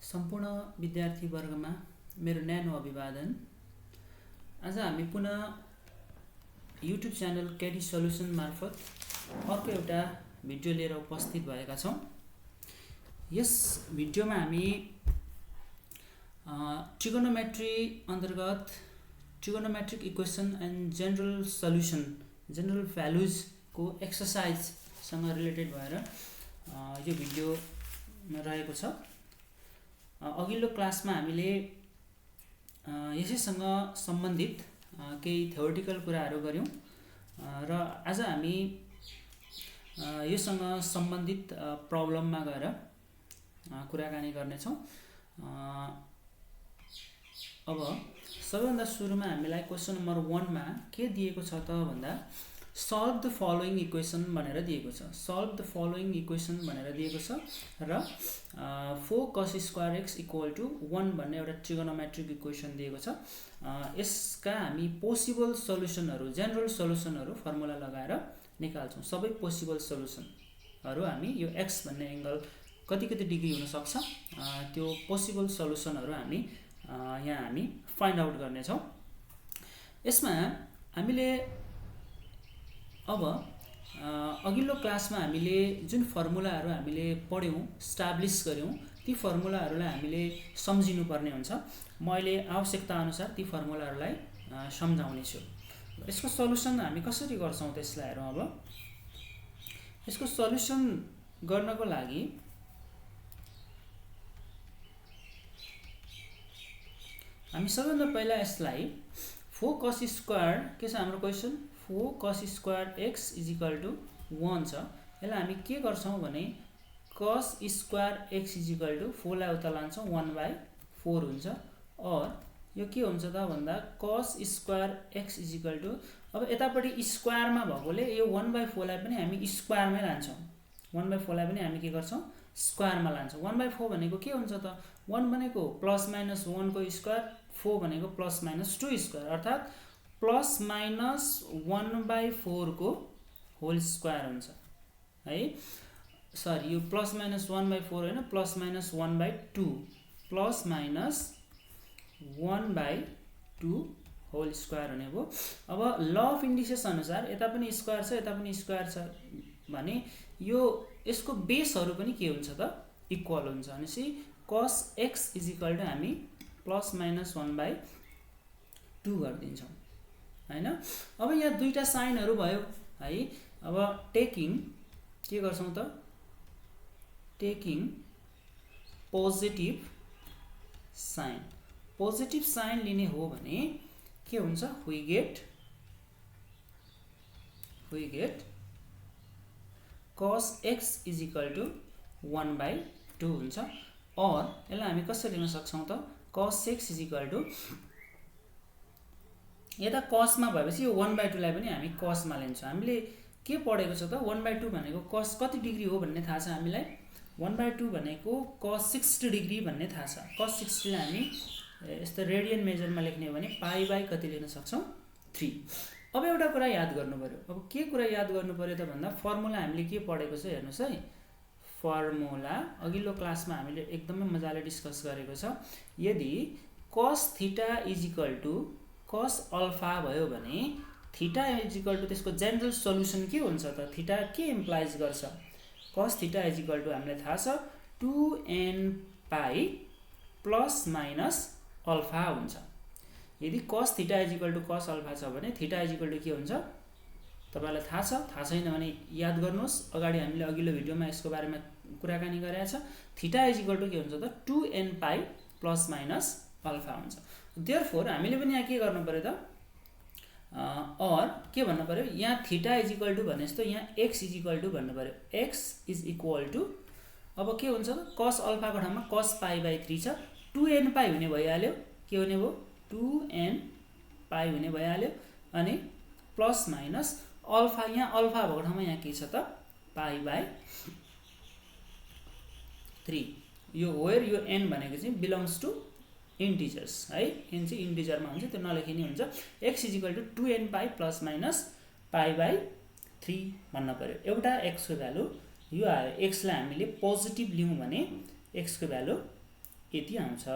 सम्पूर्ण विद्यार्थी वर्गमा मेरो न्यानो अभिवादन। आज हामी पुनः युट्युब च्यानल केडी सल्युसन मार्फत अर्को एउटा भिडियो लिएर उपस्थित भएका छौं। यस भिडियोमा हामी ट्रिगोनोमेट्री अन्तर्गत trigonometric equation and general solution general values को एक्सरसाइज सँग रिलेटेड भएर यो भिडियो रहेको छ। अघिल्लो क्लासमा हामीले यसैसँग सम्बन्धित केही थ्योरिटिकल कुराहरू गर्यौं र आज हामी योसँग सम्बन्धित प्रब्लममा गएर कुराकानी गर्नेछौं। अब सबैभन्दा सुरुमा हामीलाई क्वेशन नम्बर 1 मा के दिएको छ त भन्दा सल्भ द फलोइङ इक्वेसन भनेर दिएको छ। सल्भ द फलोइङ इक्वेसन भनेर दिएको छ र 4 cos square x equal to 1 भन्ने एउटा ट्रिगोनोमेट्रिक इक्वेसन दिएको छ। यसका हामी पोसिबल सल्युसनहरु जनरल सल्युसनहरु फर्मुला लगाएर निकाल्छौं। सबै पोसिबल सल्युसनहरु हामी यो x भन्ने एंगल कति डिग्री हुन सक्छ त्यो पोसिबल सल्युसनहरु हामी यहाँ हामी फाइन्ड आउट गर्ने छौं। यसमा हामीले अब अघिल्लो क्लासमा हामीले जुन फर्मुलाहरु हामीले पढ्यौं एस्टाब्लिश गर्यौं ती फर्मुलाहरुलाई हामीले सम्झिनु पर्ने हुन्छ। म अहिले आवश्यकता अनुसार ती फर्मुलाहरुलाई सम्झाउने छु। यसको सल्युसन हामी कसरी गर्छौं त्यसलाई हेरौं। अब यसको सल्युसन गर्नको लागि हामी सबैभन्दा पहिला यसलाई 4 cos स्क्वायर के छ हाम्रो question 4 cos square x is equal to 1 छ। यसलाई हामी के गर्छौं भने cos square x is equal to 4 लाई उता लान्छौं 1/4 हुन्छ। और यो के हुन्छ त भन्दा cos square x is equal to अब यतापटि स्क्वायर मा भएकोले यो 1/4 लाई पनि हामी स्क्वायर मै लान्छौं। 1/4 लाई पनि हामी के गर्छौं स्क्वायर मा लान्छौं। 1/4 भनेको के हुन्छ त 1 भनेको प्लस माइनस 1 को स्क्वायर 4 भनेको प्लस माइनस 2 स्क्वायर अर्थात प्लस माइनस 1/4 को होल स्क्वायर हुन्छ है। सरी यो प्लस माइनस 1/4 हैन plus minus 1/2 plus minus 1/2 whole square हुने भयो। अब ल अफ इन्डिसेस अनुसार यता पनि स्क्वायर छ यता पनि स्क्वायर छ भने यो यसको बेसहरु पनि के हुन्छ त इक्वल हुन्छ। भनेपछि cos x is equal to हामी प्लस माइनस 1/2 गर्दिन्छौं हैन। अब यहाँ दुईटा साइनहरु भयो है। अब टेकिङ के गर्छौं त टेकिङ पोजिटिभ साइन लिने हो भने के हुन्छ we get cos x is equal to 1/2 हुन्छ। और यसलाई हामी कसरी लेख्न सक्छौं त cos x is equal to यता cos मा भएपछि यो 1/2 लाई पनि हामी cos मा लिन्छौं। हामीले के पढेको छ त 1/2 भनेको cos कति डिग्री हो भन्ने थाहा छ हामीलाई। 1/2 भनेको cos 60 डिग्री भन्ने थाहा छ। cos 60 लाई हामी यस्तो रेडियन मेजरमा लेख्ने हो भने पाई बाइ कति लेख्न सक्छौं 3। अब एउटा कुरा याद गर्नु पर्यो। अब के कुरा याद गर्नु पर्यो त भन्दा फर्मुला हामीले के पढेको छ हेर्नुस् है। फर्मुला अघिल्लो क्लासमा हामीले एकदमै मजाले डिस्कस गरेको छ। यदि cos theta is equal to cos alpha भयो भने थीटा इज इक्वल टु त्यसको जनरल सल्युसन के हुन्छ त थीटा के इम्प्लाइज गर्छ cos theta is equal to हामीलाई थाहा छ 2n pi plus minus alpha हुन्छ। यदि cos theta is equal to cos alpha छ भने थीटा इज इक्वल टु के हुन्छ तपाईलाई थाहा छ। थाहा छैन भने याद गर्नुस्। अगाडि हामीले अघिल्लो भिडियोमा यसको बारेमा कुराकानी गरेका छ। थीटा इज इक्वल टु के हुन्छ त 2n pi plus minus alpha हुन्छ। देयरफोर हामीले पनि यहाँ के गर्नु पर्यो त और के भन्नु पर्यो यहाँ थीटा इज इक्वल टु भने जस्तो यहाँ x इज इक्वल टु भन्नु पर्यो। x इज इक्वल टु अब के हुन्छ त cos अल्फा को ठाउँमा cos पाई/3 छ 2n पाई हुने भइहाल्यो। के हुने भयो 2n पाई हुने भइहाल्यो अनि प्लस माइनस अल्फा यहाँ अल्फा भएको ठाउँमा यहाँ के छ त पाई/3। यो वेयर यो n भनेको चाहिँ बिलोंग्स टु इन्टिजर्स है। n चाहिँ इन्टिजरमा हुन्छ त्यो नलेखिने हुन्छ। x is equal to 2n pi plus minus पाई/3 भन्न पर्यो। एउटा x को भ्यालु यो आयो। x लाई हामीले पोजिटिभ लियौं भने x को भ्यालु यति आउँछ।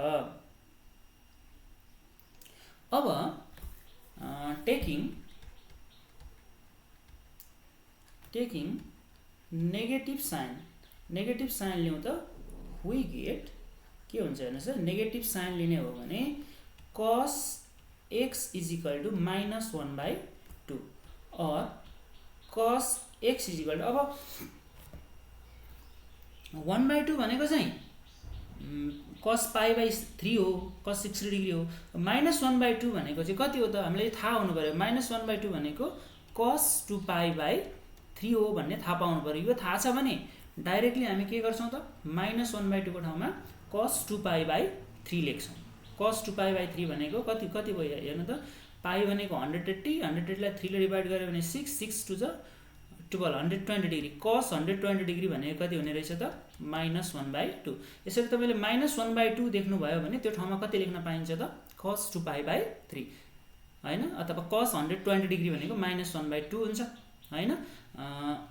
अब टेकिङ नेगेटिभ साइन लिउँ त वी गेट के हुन्छ हेर्नुहोस् है, नेगेटिभ साइन लिने हो भने cos x = -1/2 और cos x = अब 1/2 भनेको चाहिँ cos π/3 हो, cos 60 डिग्री हो। -1/2 भनेको चाहिँ कति हो त हामीले थाहा हुनु पर्यो। -1/2 भनेको cos 2π/3 हो भन्ने थाहा पाउनु पर्यो। यो थाहा छ भने डाइरेक्टली हामी के गर्छौं त -1/2 को ठाउँमा cos 2π/3 लेख्छौं। cos 2π/3 भनेको कति भयो हेर्नु त, पाइ भनेको 180 लाई 3 ले डिवाइड गर्यो भने 6 2 12 120 डिग्री। cos 120 डिग्री भनेको कति हुने रहेछ त -1/2। यसरी तपाईले -1/2 देख्नु भयो भने त्यो ठाउँमा कति लेख्न पाइन्छ त cos 2π/3 हैन, अथवा cos 120 डिग्री भनेको -1/2 हुन्छ हैन।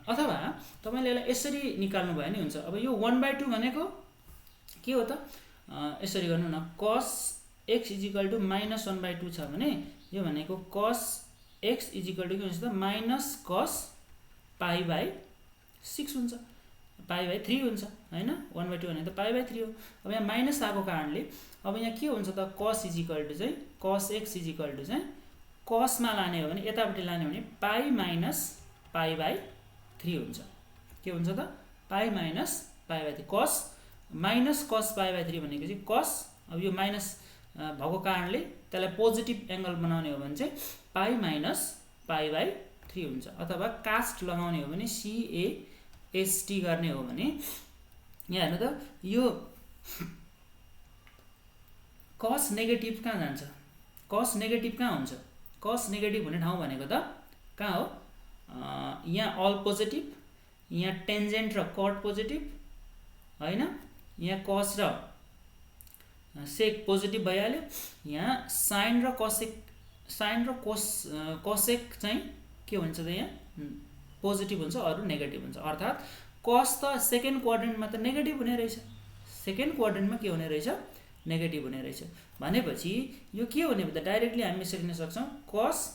अथवा तपाईले यसलाई यसरी निकाल्नु भयो नि हुन्छ। अब यो 1/2 भनेको के हो त, यसरी गर्नु न, cos x = -1/2 छ भने यो भनेको cos x = के हुन्छ त -cos π/6 हुन्छ, π/3 हुन्छ हैन। 1/2 भने त π/3 हो। अब यहाँ माइनस आएको कारणले अब यहाँ के हुन्छ त cos x चाहिँ cos मा लाने हो भने यतापट्टि लाने हो भने π-π/3 हुन्छ। के हुन्छ त π-π/3 cos -cos π/3 भनेको चाहिँ cos, अब यो माइनस भएको कारणले त्यसलाई पोजिटिभ एंगल बनाउने हो भने चाहिँ π-π/3 हुन्छ। अथवा कास्ट लगाउने हो भने CAST गर्ने हो भने यहाँ हेर्नु त यो cos नेगेटिभ कहाँ जान्छ, cos नेगेटिभ कहाँ हुन्छ, cos नेगेटिभ हुने ठाउँ भनेको त कहाँ हो, यहाँ अल पोजिटिभ, यहाँ टेन्जेन्ट र कट पोजिटिभ हैन, यहाँ cos र सेक पोजिटिभ भइहाल्यो, यहाँ साइन र कोसेक चाहिँ के हुन्छ त यहाँ पोजिटिभ हुन्छ, अरु नेगेटिभ हुन्छ। अर्थात cos त सेकेन्ड क्वाड्रेन्टमा त नेगेटिभ हुने रहेछ, सेकेन्ड क्वाड्रेन्टमा के हुने रहेछ नेगेटिभ हुने रहेछ। भनेपछि यो के हुने त डाइरेक्टली हामी यसरी लेख्न सक्छौं cos,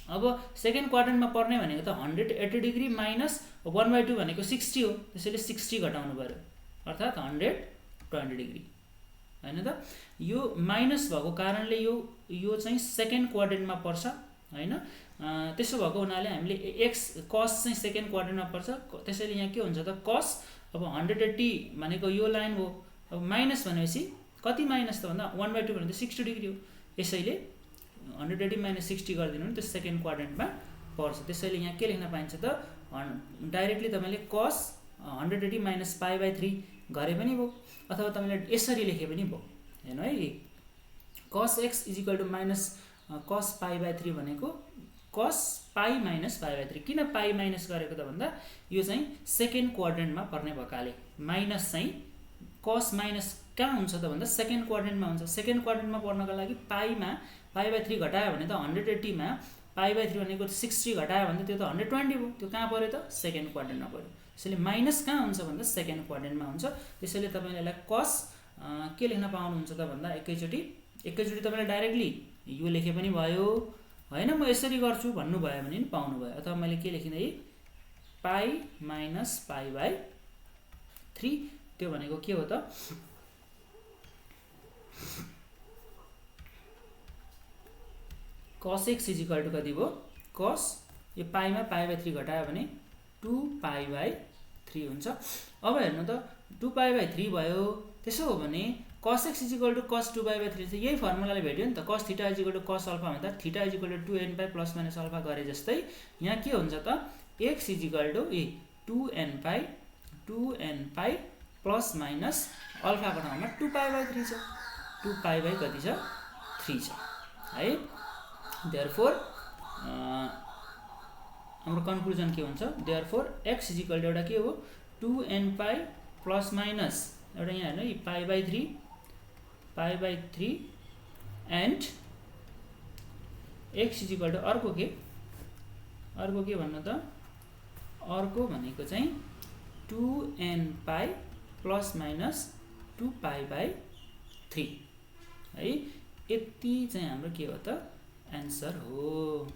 अब सेकेन्ड क्वाड्रेन्टमा पर्ने भनेको त 180 डिग्री माइनस 1/2 भनेको 60 हो, त्यसैले 60 घटाउनु पर्यो, अर्थात 120 डिग्री हैन त। यो माइनस भएको कारणले यो चाहिँ सेकेन्ड क्वाड्रेन्टमा पर्छ हैन। त्यसो भएको हुनाले हामीले x cos चाहिँ सेकेन्ड क्वाड्रेन्टमा पर्छ, त्यसैले यहाँ के हुन्छ त cos, अब 180 भनेको यो लाइन हो, अब माइनस भनेपछि कति माइनस त भन्दा 1/2 भनेको 60 डिग्री हो, यसैले 180 - 60 गरिदिनु भने त्यो सेकेन्ड क्वाड्रेन्टमा पर्छ। त्यसैले यहाँ के लेख्न पाइन्छ त डाइरेक्टली तपाईले cos 180 - π/3 गरे पनि भयो, अथवा तपाईले यसरी लेखे पनि भयो हैन है। cos x = -cos π/3 भनेको cos π - π/3। किन π माइनस गरेको त भन्दा यो चाहिँ सेकेन्ड क्वाड्रेन्टमा पर्ने भएकाले माइनस चाहिँ cos माइनस कहाँ हुन्छ त भन्दा सेकेन्ड क्वाड्रेन्टमा हुन्छ। सेकेन्ड क्वाड्रेन्टमा पर्नका लागि π/3 घटायो भने त 180 मा π/3 भनेको 60 घटायो भने त्यो त 120 भयो, त्यो कहाँ पर्यो त सेकेन्ड क्वाड्रेन्टमा पर्यो। त्यसैले माइनस कहाँ हुन्छ भन्दा सेकेन्ड क्वाड्रेन्टमा हुन्छ। त्यसैले तपाईले यसलाई cos के लेख्न पाउनुहुन्छ त भन्दा एकैचोटी तपाईले डाइरेक्टली यो लेखे पनि भयो हैन, म यसरी गर्छु भन्नु भयो भने नि पाउनु भयो। अथवा मैले के लेखिदै π - π/3 त्यो भनेको के हो त cos x = कति भयो, cos यो π मा π/3 घटायो भने 2π/3 हुन्छ। अब हेर्नु त 2π/3 भयो। त्यसो हो भने cos x = cos 2π/3 चाहिँ यही फर्मुलाले भेट्यो नि त, cos θ = cos अल्फा भन्दा θ = 2nπ + - अल्फा गरे जस्तै यहाँ के हुन्छ त x = 2nπ + - अल्फा को ठाउँमा 2π/3 छ, 2π/ कति छ 3 छ है। देयरफोर हाम्रो कन्क्लुजन के हुन्छ, देयरफोर x = एउटा के हो 2nπ + - एउटा यहाँ हेर्नु π/3 एन्ड x = अर्को के भन्नु त, अर्को भनेको चाहिँ 2nπ + - 2π/3 3 है। यति चाहिँ हाम्रो के हो त एन्सर हो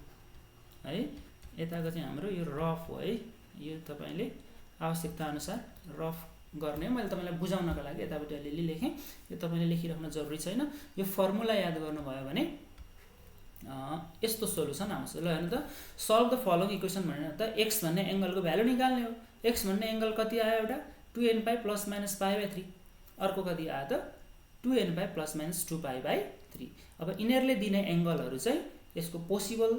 है। यताको चाहिँ हाम्रो यो रफ हो है, यो तपाईले आवश्यकता अनुसार रफ गर्ने। मैले तपाईलाई बुझाउनको लागि यतापट्टि अलिअलि लेखेँ, यो तपाईले लेखिराख्न जरुरी छैन। यो फर्मुला याद गर्नुभयो भने यस्तो सोलुसन आउँछ। ल हेर्नु त, सल्भ द फलोइङ इक्वेसन भनेर त x भन्ने एंगलको भ्यालु निकाल्ने हो। x भन्ने एंगल कति आयो? एउटा 2n pi plus minus pi by 3। अर्को कति आयो त? 2n pi plus minus 2 pi by 3। अब यिनीहरूले दिने एंगलहरू चाहिँ यसको पोसिबल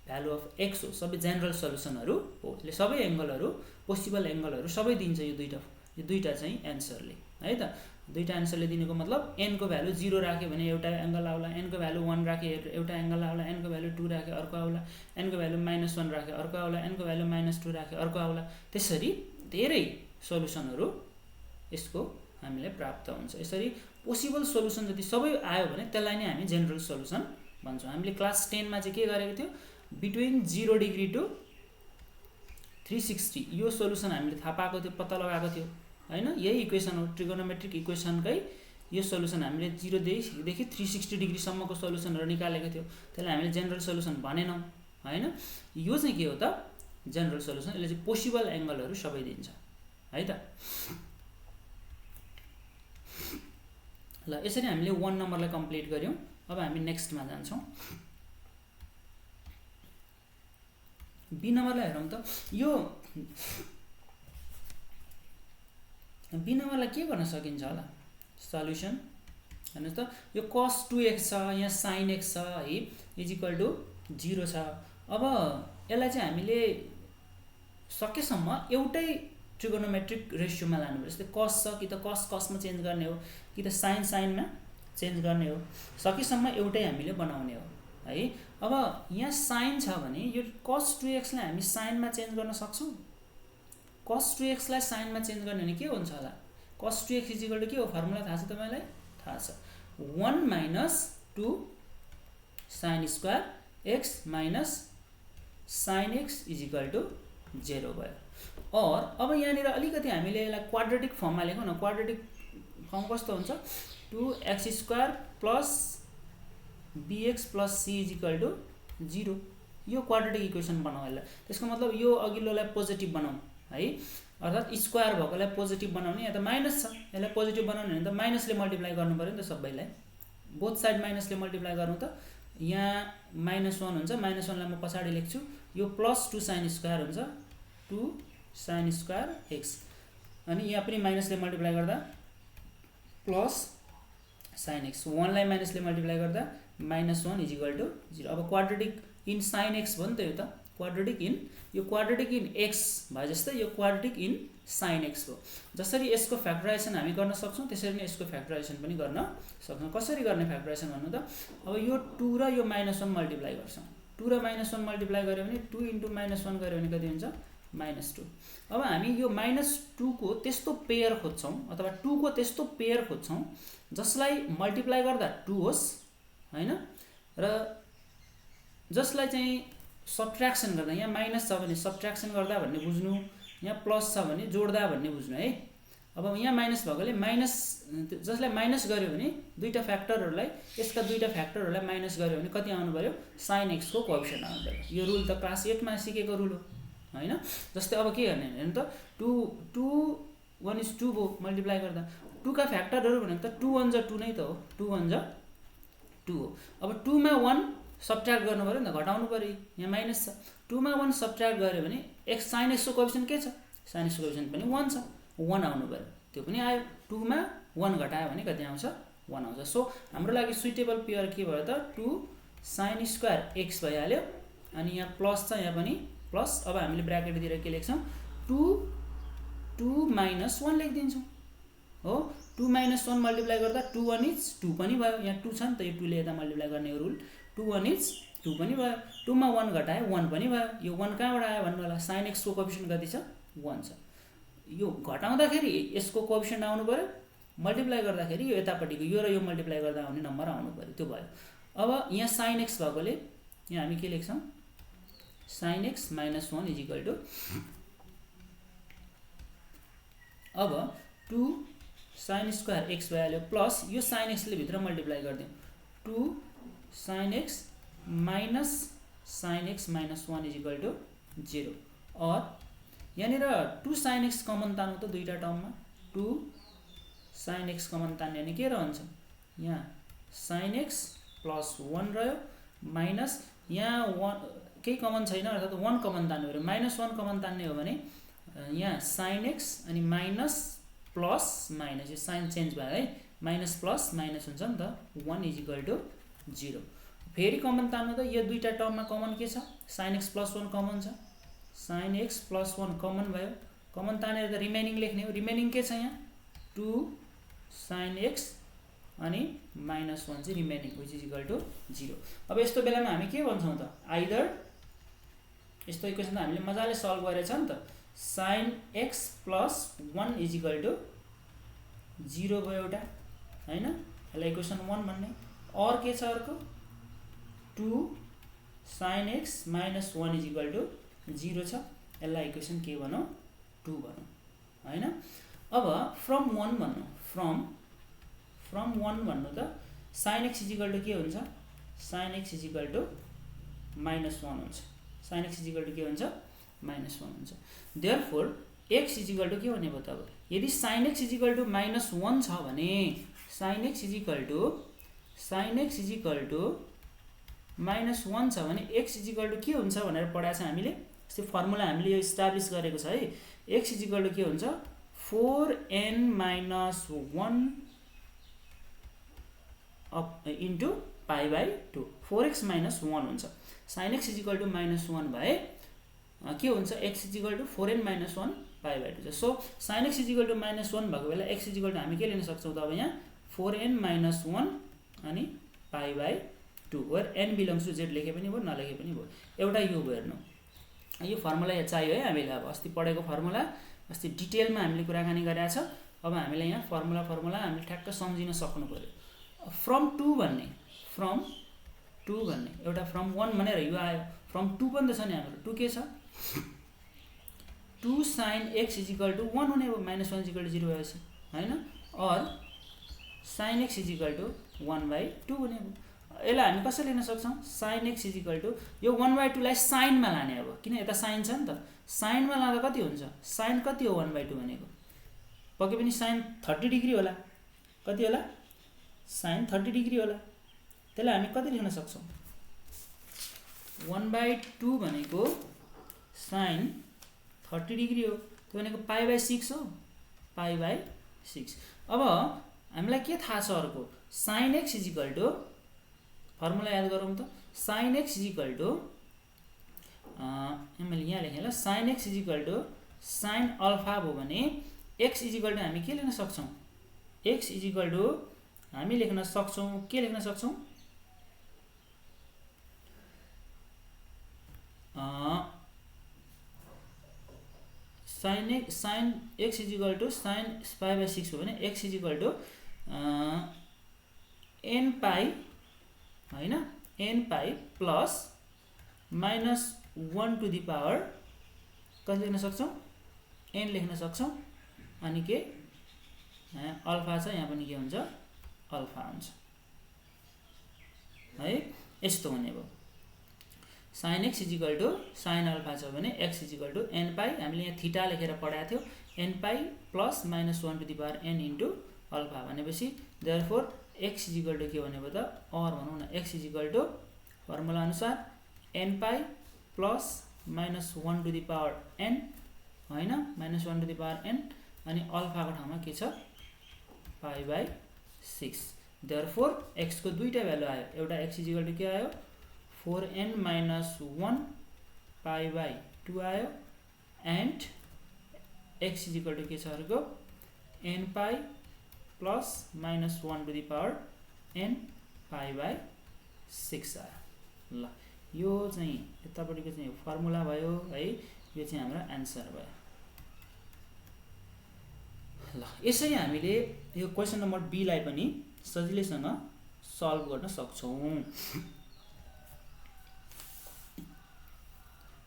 भ्यालु अफ x हो। सबै जेनरल सल्युसनहरू हो। यसले सबै एंगलहरू, पोसिबल एंगलहरू सबै दिन्छ। यो दुईटा चाहिँ एन्सरले है त। दुईटा एन्सरले दिनुको मतलब n को भ्यालु 0 राख्यो भने एउटा एंगल आउला, n को भ्यालु 1 राखे एउटा एंगल आउला, n को भ्यालु 2 राखे अर्को आउला, n को भ्यालु -1 राखे अर्को आउला, n को भ्यालु -2 राखे अर्को आउला। त्यसरी धेरै सोलुसनहरू यसको हामीले प्राप्त हुन्छ। यसरी पोसिबल सोलुसन जति सबै आयो भने त्यसलाई नै हामी जेनरल सोलुसन भन्छौँ। हामीले क्लास 10 मा चाहिँ के गरेको थियो? बिट्विन 0 डिग्री टु 360 यो सोलुसन हामीले थाहा पाएको थियो, पत्ता लगाएको थियो हैन। यही इक्वेसन हो, ट्रिगोनोमेट्रिक इक्वेसनकै यो सोलुसन हामीले 0 देखि 360 डिग्री सम्मको सोलुसनहरू निकालेको थियो। त्यसलाई हामीले जेनरल सोलुसन भनेनौं हैन। यो चाहिँ के हो त? General solution. यसले चाहिँ पोसिबल एंगलहरू सबै दिन्छ है त। ल यसरी हामीले 1 नम्बरलाई कम्प्लिट गर्यौं। अब हामी नेक्स्टमा जान्छौं। बी नम्बरलाई हेरौँ त। यो बी नम्बरलाई के गर्न सकिन्छ होला? सल्युसन हेर्नुस् त, यो cos 2x छ, यहाँ sin x छ है, इज इक्वल टु 0 छ। अब यसलाई चाहिँ हामीले सकेसम्म एउटै ट्रिगोनोमेट्रिक रेशियोमा लानुपर्छ। जस्तै cos छ कि त cos मा चेन्ज गर्ने हो, कि त sin मा चेन्ज गर्ने हो। सकेसम्म एउटै हामीले बनाउने हो है। अब यहाँ sin छ भने यो cos 2x लाई हामी sin मा चेन्ज गर्न सक्छौं। cos 2x लाई sin मा चेन्ज गर्ने भने के हुन्छ होला? cos 2x is equal to के हो? फर्मुला थाहा छ तपाईलाई? थाहा छ, 1 - 2 sin square x minus sin x is equal to 0 भयो। और अब यहाँनिर अलिकति हामीले यसलाई क्वाड्रेटिक फर्ममा लेखौँ न। क्वाड्रेटिक फर्म कस्तो हुन्छ? 2x square plus bx plus c is equal to 0। यो क्वाड्रेटिक इक्वेसन बनाऊ यसलाई। त्यसको मतलब यो अघिल्लोलाई पोजिटिभ बनाऊ है, अर्थात स्क्वायर भएकोलाई पोजिटिभ बनाउने। या त माइनस छ, यसलाई पोजिटिभ बनाउने भने त माइनसले मल्टिप्लाई गर्नु पर्यो नि त सबैलाई। बोथ साइड माइनसले मल्टिप्लाई गर्नु त यहाँ -1 हुन्छ। -1 लाई म पछाडी लेख्छु। यो प्लस 2 sin स्क्वायर हुन्छ, 2 sin स्क्वायर x। अनि यहाँ पनि माइनसले मल्टिप्लाई गर्दा प्लस sin x। 1 लाई माइनसले मल्टिप्लाई गर्दा -1 इज इक्वल टु 0। अब क्वाड्रेटिक इन sin x भयो नि त। यो त क्वाड्रेटिक इन, यो क्वाड्रेटिक इन x भए जस्तै यो क्वाड्रेटिक इन sin x हो। जसरी यसको फ्याक्टराइजेसन हामी गर्न सक्छौं त्यसरी नै यसको फ्याक्टराइजेसन पनि गर्न सक्छौं। कसरी गर्ने फ्याक्टराइजेसन भन्नु त? अब यो 2 र यो -1 मल्टिप्लाई गर्छौं। 2 र -1 मल्टिप्लाई गर्यो भने 2 * -1 गर्यो भने कति हुन्छ? -2। अब हामी यो -2 को त्यस्तो पेयर खोज्छौं अथवा 2 को त्यस्तो पेयर खोज्छौं जसलाई मल्टिप्लाई गर्दा 2 होस् हैन, र जसलाई चाहिँ सब्ट्र्याक्सन गर्दा, यहाँ माइनस छ भने सब्ट्र्याक्सन गर्दा भन्ने बुझ्नु, यहाँ प्लस छ भने जोड्दा भन्ने बुझ्नु है। अब यहाँ माइनस भएकोले माइनस, जसलाई माइनस गर्यो भने दुईटा फ्याक्टरहरूलाई, यसका दुईटा फ्याक्टरहरूलाई माइनस गर्यो भने कति आउनु पर्यो? sin x को कोएफिसिएन्ट आउनु पर्यो। यो रुल त क्लास 8 मा सिकेको रुल हो हैन। जस्तै अब के गर्ने हेर्नु त, 2 1 is 2 भयो मल्टिप्लाई गर्दा। 2 का फ्याक्टरहरू भनेको त 2 1 2 नै त हो। 2 1 2 हो। अब 2 मा 1 सब्ट्र्याक्ट गर्नु पर्यो नि त, घटाउनु पर्यो। यहाँ माइनस छ, 2 मा 1 सब्ट्र्याक्ट गर्यो भने x sin x को कोएफिसिएन्ट के छ? sin x को कोएफिसिएन्ट पनि 1 छ, 1 आउनु पर्यो। त्यो पनि आयो। 2 मा 1 घटायो भने कति आउँछ? 1 आउँछ। सो हाम्रो लागि सुइटेबल पेयर के भयो त? 2 sin स्क्वायर x भइहाल्यो। अनि यहाँ प्लस छ, यहाँ पनि प्लस। अब हामीले ब्र्याकेटतिर के लेख्छौं? 2 -1 लेखिदिन्छौं हो। 2 -1 मल्टिप्लाई गर्दा 2 1 is 2 पनि भयो। यहाँ 2 छ नि त, यो 2 ले यता मल्टिप्लाई गर्ने रुल। 2 1 is 2 पनि भयो। 2 मा 1 घटाए 1 पनि भयो। यो 1 कहाँबाट आयो भन्नु होला? sin x को कोएफिसिएन्ट कति छ? 1 छ। यो घटाउँदाखेरि यसको कोएफिसिएन्ट आउनु पर्यो, मल्टिप्लाई गर्दाखेरि यो यतापट्टिको यो र यो मल्टिप्लाई गर्दा आउने नम्बर आउनु पर्यो। त्यो भयो। अब यहाँ sin x भएकोले यहाँ हामी के लेख्छौं? sin x - 1 is equal to, अब 2 sin स्क्वायर x भइहाल्यो प्लस यो sin x ले भित्र मल्टिप्लाई गरिदिउँ 2 sin x minus sin x minus 1 is equal to 0 or यहाँनिर 2 sin x कमन तान्नु त दुईटा टर्ममा 2 sin x कमन तान्ने अनि के रहन्छ यहाँ sin x plus 1 रह्यो माइनस यहाँ 1 केही कमन छैन अर्थात् 1 कमन तान्नु हो माइनस 1 कमन तान्ने हो भने यहाँ sin x अनि minus plus minus yo sign change भयो है माइनस प्लस माइनस हुन्छ नि त 1 is equal to 0 फेरि कमन तान्नु त यो दुईटा टर्ममा कमन के छ sin x plus 1 कमन छ sin x plus 1 कमन भयो कमन तानेर त रिमेनिङ लेख्ने हो रिमेनिङ के छ यहाँ 2 sin x अनि माइनस 1 चाहिँ remaining which is equal to 0 अब यस्तो बेलामा हामी के भन्छौँ त आइदर यस्तो इक्वेसन त हामीले मजाले सल्भ गरेछ नि त sin x plus 1 is equal to 0 भयो एउटा हैन यसलाई इक्वेसन 1 भन्ने और के छ अर्को 2 sin x minus 1 is equal to 0 छ यसलाई इक्वेसन के भनौं 2 भनौं हैन अब फ्रम 1 भन्नु फ्रम 1 भन्नु त sin x is equal to के हुन्छ sin x is equal to minus 1 हुन्छ sin x is equal to के हुन्छ minus 1 हुन्छ therefore x is equal to के भन्ने भयो त अब यदि sin x is equal to minus 1 छ भने sin x is equal to minus 1 छ भने x is equal to के हुन्छ भनेर पढाएको छ हामीले त्यो फर्मुला हामीले यो इस्टाब्लिश गरेको छ है x is equal to के हुन्छ 4n minus 1 up into pi by 2 4x minus 1 हुन्छ sin x is equal to minus 1 भए के हुन्छ x is equal to 4n minus 1 pi by 2 so sin x is equal to minus 1 भएको बेला x is equal to हामी के लिन सक्छौं त अब यहाँ 4n minus 1 अनि pi by 2 where n belongs to z लेखे पनि भयो नलेखे पनि भयो एउटा यो भयो हेर्नु यो फर्मुला यहाँ चाहियो है हामीले अब अस्ति पढेको फर्मुला अस्ति डिटेलमा हामीले कुराकानी गरेका छ अब हामीले यहाँ फर्मुला हामीले ठ्याक्क सम्झिन सक्नु पर्यो फ्रम 2 भन्ने एउटा फ्रम 1 भनेर यो आयो फ्रम 2 पनि त छ नि हाम्रो 2 के छ 2 sin x is equal to 1 हुने भयो minus 1 is equal to 0 भएपछि हैन और sin x is equal to 1 by 2 हुने भयो यसलाई हामी कसरी लिन सक्छौं sin x is equal to यो 1 by 2 लाई sin मा लाने अब किन यता sin छ नि त sin मा लाँदा कति हुन्छ sin कति हो 1 by 2 भनेको पक्कै पनि sin 30 डिग्री होला कति होला sin 30 डिग्री होला त्यसलाई हामी कति लेख्न सक्छौं 1 by 2 भनेको sin 30 डिग्री हो त्यो भनेको पाई by 6 हो पाई by 6 अब हामीलाई के थाहा छ अर्को sin x is equal to formula याद गरौँ त sin x is equal to मैले यहाँ लेखेँ ल sin x is equal to sin alpha भयो भने x is equal to हामी के लेख्न सक्छौं x is equal to हामी लेख्न सक्छौं के लेख्न सक्छौं sin x is equal to sin pi by 6 हो भने x is equal to n pi हैन n pi plus minus 1 to the power कति लेख्न सक्छौं n लेख्न सक्छौं अनि के अल्फा छ यहाँ पनि के हुन्छ अल्फा हुन्छ है यस्तो हुने भयो sin x is equal to sin alpha छ भने x is equal to n pi हामीले यहाँ थीटा लेखेर पढाएको थियो n pi plus minus 1 to the power n into alpha भनेपछि therefore x is equal to के भनेको त और भनौं न x is equal to formula अनुसार n pi plus minus 1 to the power n हैन minus 1 to the power n अनि अल्फा को ठाउँमा के छ pi by 6 therefore x को दुईटा भ्यालु आयो एउटा x is equal to के आयो 4n minus 1 pi by 2 आयो and x is equal to के छ अर्को n pi plus minus 1 to the power n pi by 6 आयो ल यो चाहिँ यतापटिको चाहिँ फर्मुला भयो है यो चाहिँ हाम्रो आन्सर भयो ल यसरी हामीले यो क्वेशन नम्बर बी लाई पनि सजिलैसँग सल्भ गर्न सक्छौं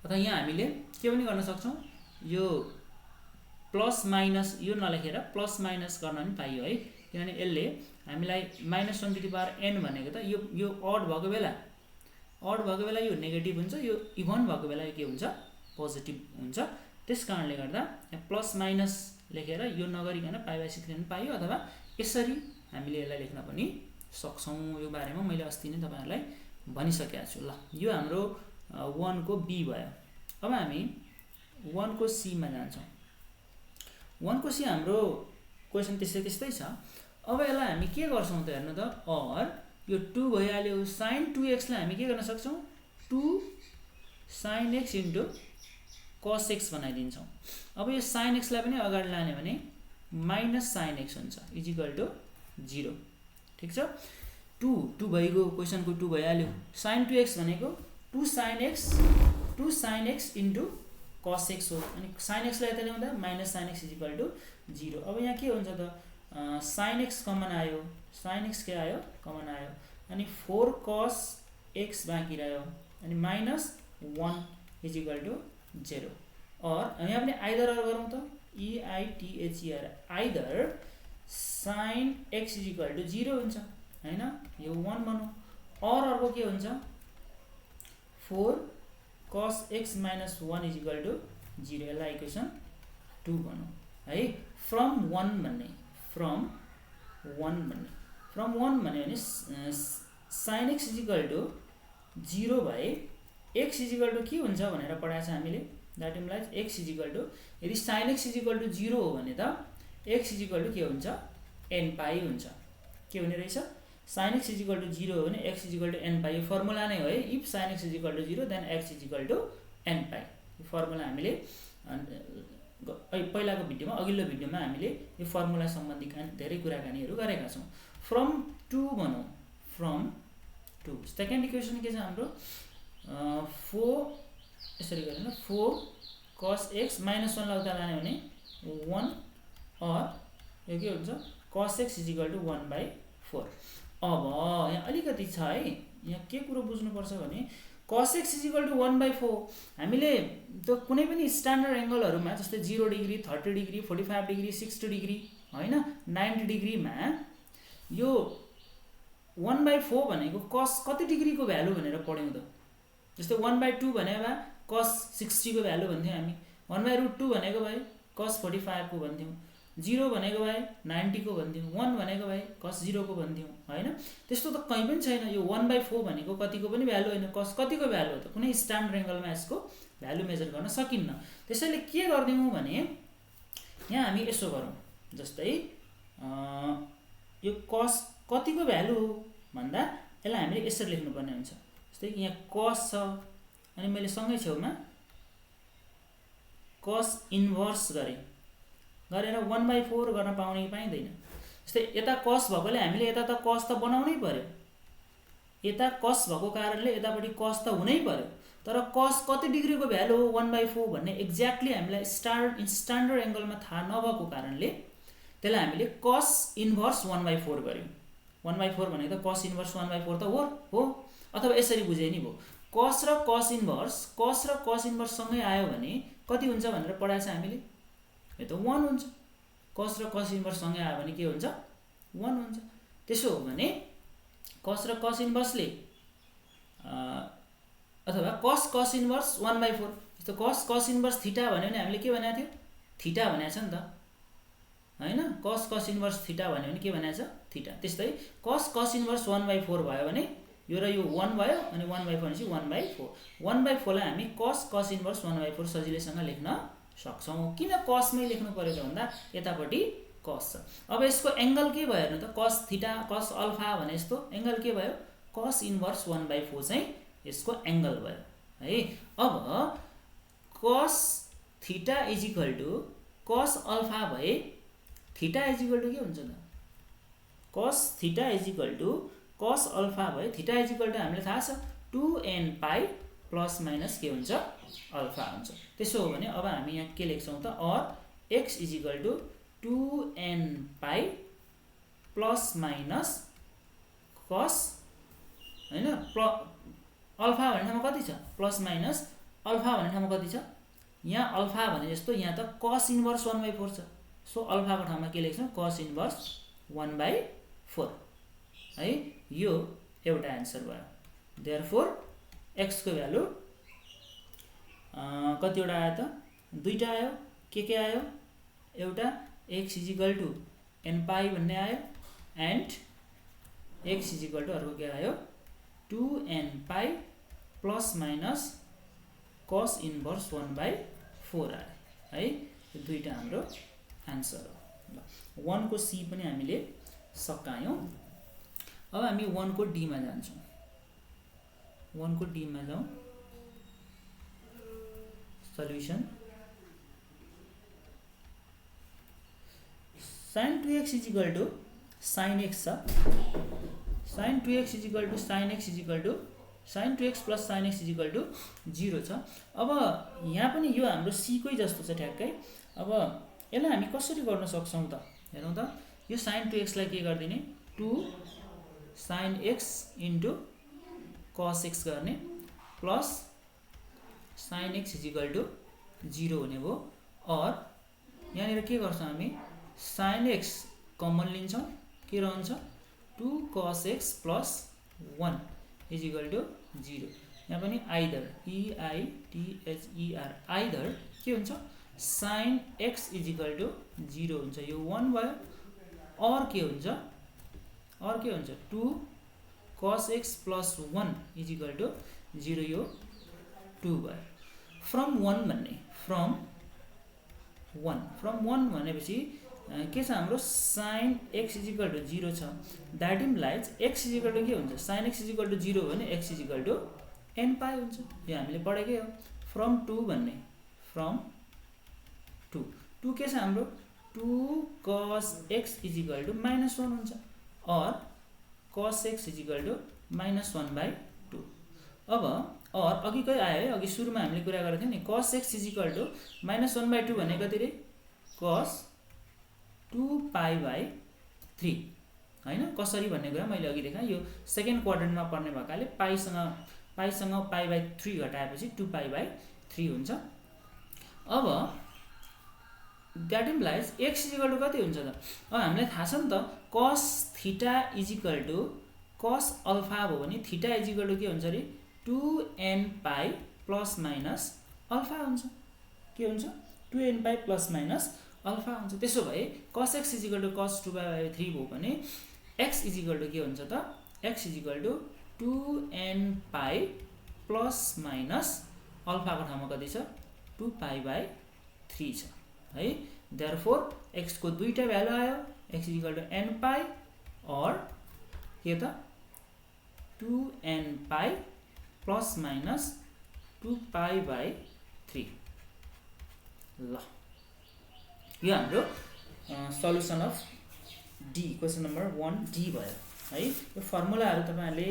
अथवा यहाँ हामीले के पनि गर्न सक्छौं यो प्लस माइनस यो नलेखेर प्लस माइनस गर्न पनि पाइयो है, किनभने यसले हामीलाई -1 टु द पावर n भनेको त यो अड भएको बेला यो नेगेटिभ हुन्छ, यो इभन भएको बेला यो के हुन्छ पोजिटिभ हुन्छ। त्यस कारणले गर्दा प्लस माइनस लेखेर यो नगरिकन पाइ/6 लेख्न पाइयो, अथवा यसरी हामीले यसलाई लेख्न पनि सक्छौँ। यो बारेमा मैले अस्ति नै तपाईहरुलाई भनिसकेको छु। ल यो हाम्रो 1 को b भयो। अब हामी 1 को c मा जान्छौँ। 1 को c हाम्रो क्वेशन त्यस्तै छ। अब यसलाई हामी के गर्छौँ त हेर्नु त, और यो 2 भइहाल्यो, sin 2x लाई हामी के गर्न सक्छौँ 2 sin x into cos x बनाइदिन्छौँ। अब यो sin x लाई पनि अगाडि लाने भने माइनस sin x हुन्छ इक्वल टु 0। ठीक छ, 2 भइगयो, क्वेशनको 2 भइहाल्यो। sin 2x भनेको 2 sin x into cos x हो, अनि sin x लाई यता ल्याउँदा minus sin x equal to 0। अब यहाँ के हुन्छ त, sin x कमन आयो, sin x के आयो कमन आयो, अनि 4 cos x बाँकी रह्यो, अनि माइनस 1 इक्वल टु 0। और यहाँ पनि आइदर गरौँ त, EITHER either sin x equal to 0 हुन्छ हैन, यो 1 भनौँ, और अर्को के हुन्छ 4 cos x minus 1 equal to 0, यसलाई इक्वेसन 2 भनौँ है। फ्रम 1 भन्ने भने sin x इक्वल टु 0 भए x इक्वल टु के हुन्छ भनेर पढाएको छ हामीले, that implies x equal to, यदि sin x इक्वल टु 0 हो भने त x इक्वल टु के हुन्छ n पाई हुन्छ। के हुने रहेछ, sin x इक्वल टु 0 हो भने x equal to n pi, यो फर्मुला नै हो है। If sin x equal to 0 then x equal to n pi, यो फर्मुला हामीले पहिलाको भिडियोमा अघिल्लो भिडियोमा हामीले यो फर्मुला सम्बन्धी धेरै कुराकानीहरू गरेका छौँ। फ्रम 2 भनौँ, फ्रम 2 सेकेन्ड इक्वेसन के छ हाम्रो 4 यसरी गरेर 4 cos x minus 1 लाई उता लाने भने 1 और यो के हुन्छ cos x इक्वल टु 1/4। अब यहाँ अलिकति छ है, यहाँ के कुरो बुझ्नुपर्छ भने cos x इक्वल टु 1/4 हामीले त्यो कुनै पनि स्ट्यान्डर्ड एङ्गलहरुमा जस्तै 0 डिग्री 30 डिग्री 45 डिग्री 60 डिग्री हैन 90 डिग्रीमा यो 1/4 भनेको cos कति डिग्रीको भ्यालु भनेर पढ्यौं त। जस्तै 1/2 भनेको cos 60 को भ्यालु भन्थ्यौं हामी, 1/√2 भनेको भए cos 45 को भन्थ्यौं, 0 भनेको भए 90 को भन्थ्यौं, 1 भनेको भए cos 0 को भन्थ्यौं हैन। त्यस्तो त कहीं पनि छैन, यो 1/4 भनेको कतिको पनि भ्यालु हैन, cos कतिको भ्यालु हो त, कुनै स्ट्यान्डर्ड एङ्गलमा यसको भ्यालु मेजर गर्न सकिन्न। त्यसैले के गर्दियौं भने यहाँ हामी यसो गरौँ, जस्तै यो cos कतिको भ्यालु हो भन्दा यसलाई हामीले यसरी लेख्नु पर्ने हुन्छ। जस्तै यहाँ cos छ अनि मैले सँगै छेउमा cos इन्भर्स गरेर 1/4 गर्न पाउने कि पाइँदैन। जस्तै यता cos भएकोले हामीले यता त cos त बनाउनै पर्यो, यता cos भएको कारणले यतापट्टि cos त हुनै पर्यो, तर cos कति डिग्रीको भ्यालु हो 1/4 भन्ने एक्ज्याक्टली हामीलाई स्ट्यान्डर्ड एङ्गलमा थाहा नभएको कारणले त्यसलाई हामीले cos इन्भर्स 1/4 गर्यौं। 1/4 भनेको त cos इन्भर्स 1/4 त हो, अथवा यसरी बुझे नि भयो, cos र cos इन्भर्स सँगै आयो भने कति हुन्छ भनेर पढाएको छ हामीले, यो त 1 हुन्छ। cos र cos इन्भर्स सँगै आयो भने के हुन्छ 1 हुन्छ। त्यसो हो भने cos र cos इन्भर्सले अथवा cos इन्भर्स 1/4, जस्तो cos इन्भर्स थीटा भन्यो भने हामीले के भनेको थियो, थीटा भनेको छ नि त हैन। cos इन्भर्स थीटा भन्यो भने के भनेको छ, थीटा। त्यस्तै cos इन्भर्स 1/4 भयो भने यो र यो 1 भयो, अनि 1/4 भनेपछि 1/4। 1/4 लाई हामी cos इन्भर्स 1/4 सजिलैसँग लेख्न सक्छौं। किन cos मै लेख्नु पर्यो त भन्दा यतापट्टि cos छ। अब यसको एंगल के भयो हेर्नु त, cos थीटा cos अल्फा भने जस्तो एंगल के भयो, cos इन्भर्स 1/4 चाहिँ यसको एंगल भयो है। अब cos theta is equal to cos alpha भए थीटा इज इक्वल टु के हुन्छ त, cos theta is equal to cos alpha भए थीटा इज इक्वल टु हामीले थाहा छ 2n पाई प्लस माइनस के हुन्छ अल्फा हुन्छ। त्यसो हो भने अब हामी यहाँ के लेख्छौं त, और x is equal to 2n pi plus minus cos हैन अल्फा भन्ने ठाउँमा कति छ प्लस माइनस अल्फा भन्ने ठाउँमा कति छ यहाँ अल्फा भने जस्तो यहाँ त cos इन्भर्स 1/4 छ। सो अल्फाको ठाउँमा के लेख्छौँ cos इन्भर्स 1/4 है। यो एउटा आन्सर भयो। देयरफोर x को भ्यालु कतिवटा आयो त? दुईटा आयो। के आयो? एउटा x = n पाई भन्ने आयो एन्ड x = अर्को के आयो 2n pi plus minus cos inverse 1/4 आयो है। यो दुईटा हाम्रो आन्सर हो। ल 1 को सी पनि हामीले सकायौं। अब हामी 1 को डी मा जान्छौं। 1 को डी मा जाउँ। Solution sin 2x sin x छ। sin 2x sin x sin 2x plus sin x 0 छ। अब यहाँ पनि यो हाम्रो c कै जस्तो छ ठ्याक्कै। अब यसलाई हामी कसरी गर्न सक्छौं त? हेरौँ त। यो sin 2x लाई के गर्दिने 2 sin x into cos x गर्ने प्लस sin x 0 हुने भयो। और यहाँनिर के गर्छौं हामी sin x कमन लिन्छौं। के रहन्छ 2 cos x plus 1 = 0। यहाँ पनि आइदर EITHER आइदर के हुन्छ sin x = 0 हुन्छ। यो 1 भयो। और के हुन्छ 2 cos x plus 1 = 0। यो 2 भयो। फ्रम 1 भन्ने फ्रम 1 भनेपछि के छ हाम्रो sin x = 0 छ। दैट इम्प्लाइज x = के हुन्छ sin x = 0 भने x = n पाई हुन्छ। यो हामीले पढेकै हो। फ्रम 2 भन्ने फ्रम 2 के छ हाम्रो 2 cos x = -1 हुन्छ। और cos x = -1/2। अब और अघि कै आयो है। अघि सुरुमा हामीले कुरा गरेको थियौ नि cos x = -1/2 भने कति रे cos 2π/3 हैन। कसरी भन्ने कुरा मैले अघि देखाएँ। यो सेकेन्ड क्वाड्रेन्टमा पर्ने भएकाले पाइसँग π/3 घटाएपछि 2π/3 हुन्छ। अब दैट इम्प्लाइज x = कति हुन्छ त? अब हामीलाई थाहा छ नि त cos θ = cos अल्फा भयो भने θ = के हुन्छ रे 2n pi plus minus alpha हुन्छ। के हुन्छ 2n pi plus minus alpha हुन्छ। त्यसो भए cos x = cos 2π/3 भयो भने x = के हुन्छ त? x = 2n pi plus minus alpha को ठाउँमा कति छ 2π/3 छ है। देयरफोर x को दुईटा भ्यालु आयो। x = n पाई और के त 2n पाई प्लस माइनस 2π/3। ल यो हाम्रो solution of D question number 1D भयो है। यो फर्मुलाहरु तपाईहरुले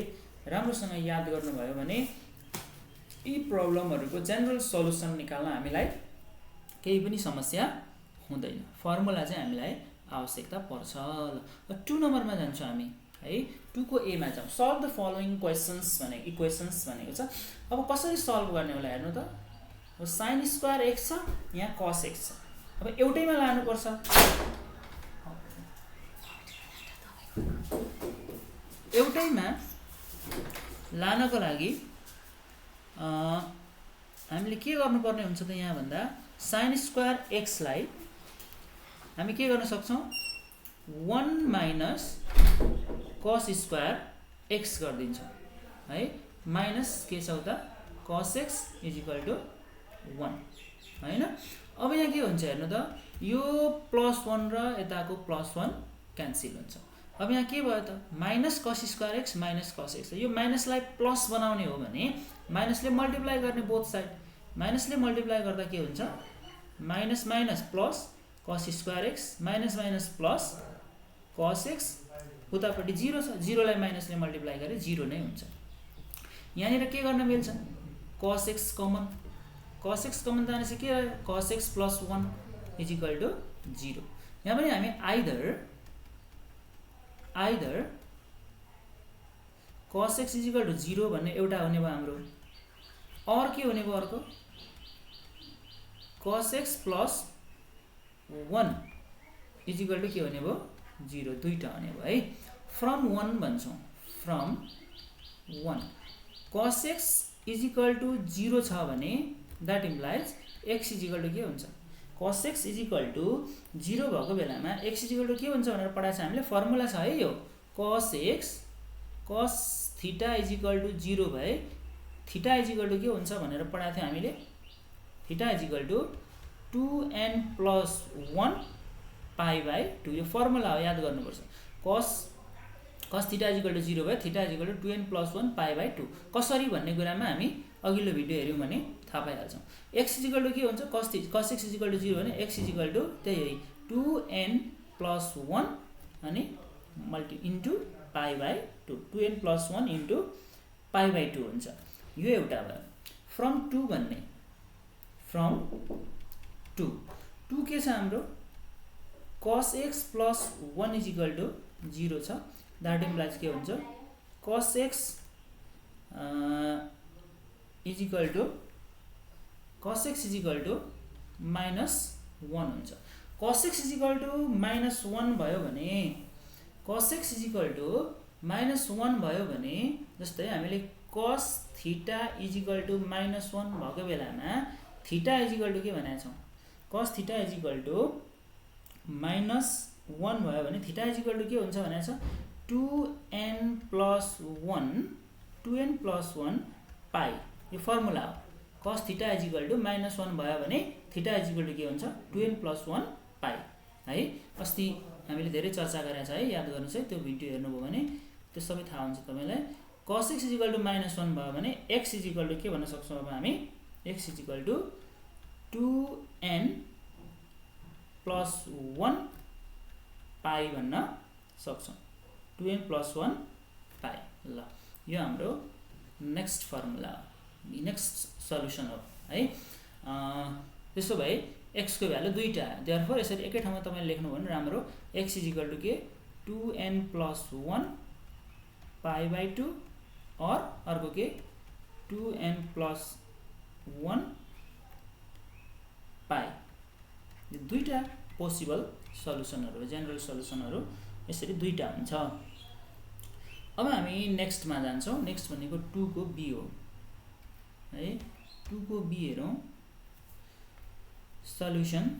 राम्रोसँग याद गर्नुभयो भने यी प्रब्लमहरुको जनरल सल्युसन निकाल्न हामीलाई केही पनि समस्या हुँदैन। फर्मुला चाहिँ हामीलाई आवश्यकता पर्छ। ल 2 नम्बरमा जान्छौं हामी है। 2 को ए मा जाउँ। सल्भ द फलोइङ क्वेशन्स भने इक्वेशन्स भनेको छ। अब कसरी सल्भ गर्ने होला हेर्नु त। अब sin स्क्वायर x छ, यहाँ cos x छ। अब एउटैमा लानु पर्छ। एउटैमा लानको लागि हामीले के गर्नुपर्ने हुन्छ त यहाँ भन्दा sin स्क्वायर x लाई हामी के गर्न सक्छौं 1 माइनस cos स्क्वायर x गर्दिन्छौं है। माइनस के छ त cos x = 1 हैन। अब यहाँ के हुन्छ हेर्नु त यो +1 र यताको +1 क्यान्सल हुन्छ। अब यहाँ के भयो त minus cos square x minus cos x। यो माइनसलाई प्लस बनाउने हो भने माइनसले मल्टिप्लाई गर्ने बोथ साइड। माइनसले मल्टिप्लाई गर्दा के हुन्छ minus minus plus cos square x minus minus plus cos x। उतापट्टि 0 छ। 0 लाई माइनसले मल्टिप्लाई गरे 0 नै हुन्छ। यहाँनिर के गर्न मिल्छ cos x common. cos x common जानेछ के आयो cos x + 1 = 0। यहाँ पनि हामी आइदर cos x = 0 भन्ने एउटा हुने भयो हाम्रो। और के हुने भयो अर्को cos x plus 1 is equal to के हुने भयो 0 दुईटा हुने भयो है फ्रम 1 भन्छौँ from 1 cos x is equal to 0 छ भने that implies x is equal to के हुन्छ cos x इजिकल टु 0 भएको बेलामा x इजिकल टु के हुन्छ भनेर पढाएको छ हामीले फर्मुला छ है यो cos x cos theta is equal to 0 भए थीटा इजिकल टु के हुन्छ भनेर पढाएको थियो हामीले theta is equal to 2n plus 1 pi by 2 यो फर्मुला हो याद गर्नुपर्छ cos थीटा इजिकल टु 0 भए theta is equal to 2n plus 1 pi by 2 कसरी भन्ने कुरामा हामी अघिल्लो भिडियो हेऱ्यौँ भने थाहा पाइहाल्छौँ x इजिकल टु के हुन्छ cos x इजिकल टु 0 भने x इजिकल टु त्यही 2n प्लस 1 अनि into pie by 2 2n plus 1 into pie by 2 हुन्छ यो एउटा भयो फ्रम 2 भन्ने फ्रम 2 के छ हाम्रो cos x plus 1 is equal to 0 छ द्याट इम्प्लाइज के हुन्छ cos x is equal to minus 1 हुन्छ cos x is equal to minus 1 भयो भने cos x is equal to minus 1 भयो भने जस्तै हामीले cos theta is equal to minus 1 भएको बेलामा थीटा इजिकल टु के भनेका छौँ cos theta is equal to minus 1 भयो भने थीटा इजिकल टु के हुन्छ भनेको छ 2n प्लस 1 पाई यो फर्मुला हो cos theta is equal to minus 1 भयो भने थीटा इजिकल टु के हुन्छ 2n प्लस 1 पाई है अस्ति हामीले धेरै चर्चा गरेका छ है याद गर्नुहोस् है त्यो भिडियो हेर्नुभयो भने त्यो सबै थाहा हुन्छ तपाईलाई cos x is equal to minus 1 भयो भने x इजिकल टु के भन्न सक्छौँ अब हामी x is equal to 2n plus 1 pi भन्न सक्छौँ 2n प्लस 1 पाई ल यो हाम्रो नेक्स्ट फर्मुला हो नेक्स्ट सल्युसन हो है त्यसो भए x को भ्यालु दुईटा देयरफोर यसरी एकै ठाउँमा तपाईले लेख्नु भने राम्रो x इजिकल टु के 2n प्लस 1 पाई बाई 2 और अर्को के 2n प्लस 1 पाई दुईटा पोसिबल सल्युसनहरु जेनरल सल्युसनहरु यसरी दुईटा हुन्छ अब हामी नेक्स्टमा जान्छौं नेक्स्ट भनेको 2 को b हो है 2 को b हेरौं सल्युसन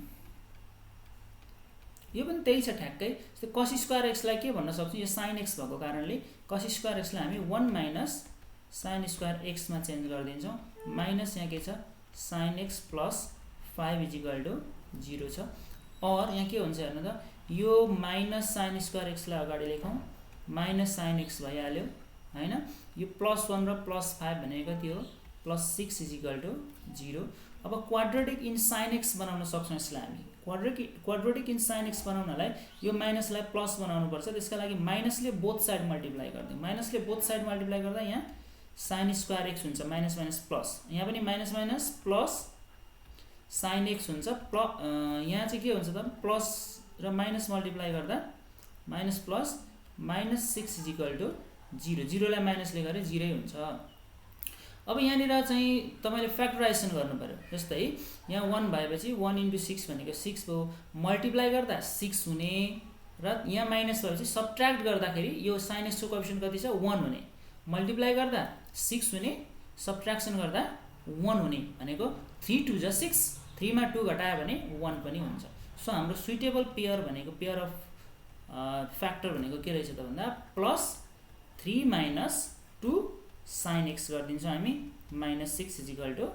यो पनि त्यही छ ठ्याक्कै cos स्क्वायर x लाई के भन्न सक्छौं यो sin x भएको कारणले cos स्क्वायर x लाई हामी 1 माइनस sin स्क्वायर x मा चेन्ज गर्दिन्छौं माइनस यहाँ के छ sin x plus 5 is equal to 0 छ और यहाँ के हुन्छ हेर्नु त यो माइनस sin स्क्वायर x लाई अगाडि लेखौं माइनस sin x भइहाल्यो हैन यो प्लस 1 र प्लस 5 भनेको कति हो प्लस 6 इजिकल टु 0 अब क्वाड्रेटिक इन sin x बनाउन सक्छौं यसलाई हामी क्वाड्रेटिक इन sin x बनाउनलाई यो माइनसलाई प्लस बनाउनु पर्छ त्यसका लागि माइनसले बोथ साइड मल्टिप्लाई गर्दियौ माइनसले बोथ साइड मल्टिप्लाई गर्दा यहाँ sin स्क्वायर x हुन्छ माइनस माइनस प्लस यहाँ पनि minus minus plus sin x हुन्छ यहाँ चाहिँ के हुन्छ त प्लस र माइनस मल्टिप्लाई गर्दा minus plus minus 6 is equal to 0 0 लाई माइनसले गरे 0 हुन्छ अब यहाँ निर चाहिँ तपाईले फ्याक्टराइजेसन गर्नु पर्यो जस्तै यहाँ 1 भएपछि 1 * 6 भनेको 6 भयो मल्टिप्लाई गर्दा 6 हुने र यहाँ माइनस भएपछि सबट्र्याक्ट गर्दाखेरि यो sin x को कोएफिसिएन्ट कति छ 1 हुने मल्टिप्लाई गर्दा 6 हुने सबट्र्याक्सन गर्दा 1 हुने भनेको 3 2 जा 6 3 मा 2 घटायो भने 1 पनि हुन्छ सो हाम्रो सुइटेबल पेयर भनेको पेयर अफ फ्याक्टर भनेको के रहेछ त भन्दा प्लस 3 माइनस 2 sin x गर्दिन्छौं हामी माइनस 6 इजिकल टु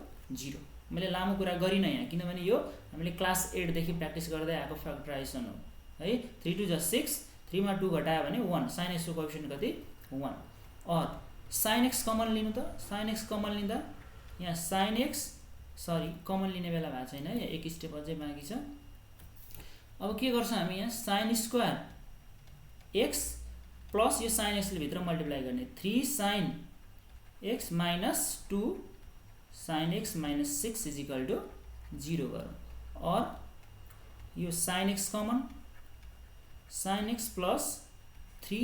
0 मैले लामो कुरा गरिन यहाँ किनभने यो हामीले क्लास 8 देखि प्र्याक्टिस गर्दै आएको फ्याक्टराइजेसन हो है 3 2 जा 6 3 मा 2 घटायो भने 1 sin x को कोएफिसिएन्ट कति 1 और sin x कमन लिनु त sin x कमन लिँदा यहाँ sin x सरी कमन लिने बेला भएको छैन यहाँ एक स्टेप अझै बाँकी छ अब के गर्छौं हामी यहाँ sin स्क्वायर x प्लस यो sin x ले भित्र मल्टिप्लाई गर्ने 3 sin x minus 2 sin x minus 6 is equal to 0 गरौँ और यो sin x common sin x plus 3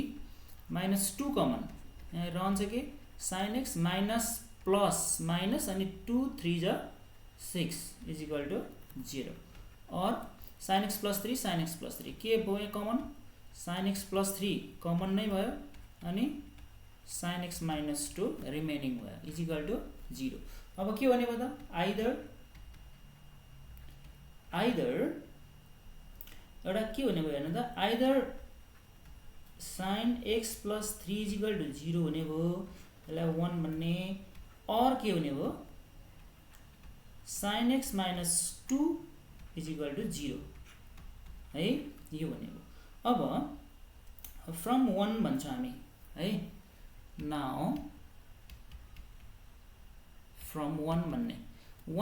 minus 2 common यहाँ रहन्छ के sin x minus plus minus अनि 2 3 जा 6 is equal to 0 और sin x plus 3 sin x plus 3 के भयो common sin x plus 3 common नै भयो अनि sin x minus 2 रिमेनिङ भयो इज इक्वल टु 0 अब के भने भयो त आइदर एउटा के हुने भयो हेर्नु त either sin x plus 3 is equal to 0 हुने भयो यसलाई 1 भन्ने और के हुने भयो sin x minus 2 is equal to 0 है यो हुने भयो अब from 1 भन्छ हामी है now from 1 भन्ने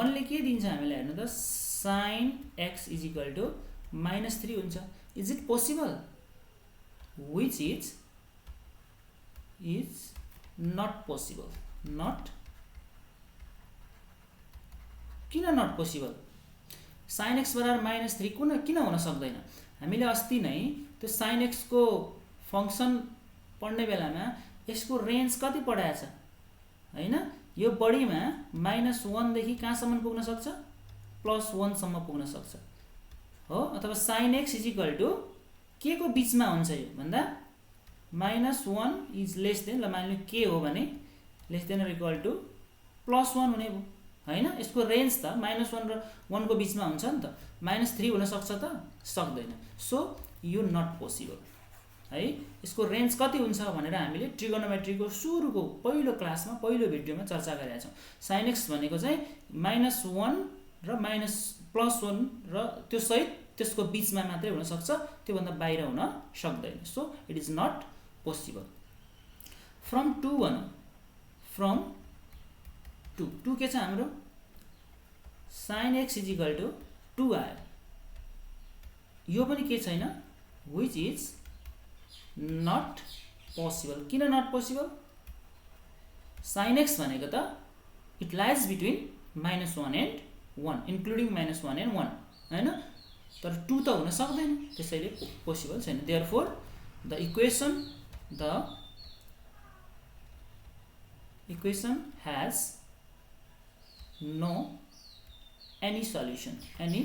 1 ले के दिन्छ हामीलाई हेर्नु त sin x is equal to minus 3 हुन्छ is it possible which is not possible not किन not possible sin x बराबर minus 3 किन हुन सक्दैन हामीले अस्ति नै त्यो sin x को फंक्सन पढ्ने बेलामा यसको रेन्ज कति पढाएको छ हैन यो बढीमा -1 देखि कहाँसम्म पुग्न सक्छ +1 सम्म पुग्न सक्छ हो अथवा sin x के को बीचमा हुन्छ यो भन्दा -1 इज लेस देन ल मानिलियो के हो भने less than or equal to +1 हुने भयो हैन यसको रेन्ज त -1 र 1 को बीचमा हुन्छ नि त -3 हुन सक्छ त सक्दैन सो यो नट पोसिबल है यसको रेन्ज कति हुन्छ भनेर हामीले ट्रिगोनोमेट्रीको सुरुको पहिलो क्लासमा पहिलो भिडियोमा चर्चा गरेका छौं sin x भनेको चाहिँ -1 र +1 र त्यो सहित त्यसको बीचमा मात्रै हुन सक्छ त्यो भन्दा बाहिर हुन सक्दैन so it is not possible from 2 भनौं फ्रम 2 के छ हाम्रो sin x 2 आयो यो पनि के छैन which is not possible किन not possible sin x भनेको त it lies between -1 and 1 including -1 and 1 हैन तर 2 त हुन सक्दैन त्यसैले पोसिबल छैन therefore the equation has no any solution any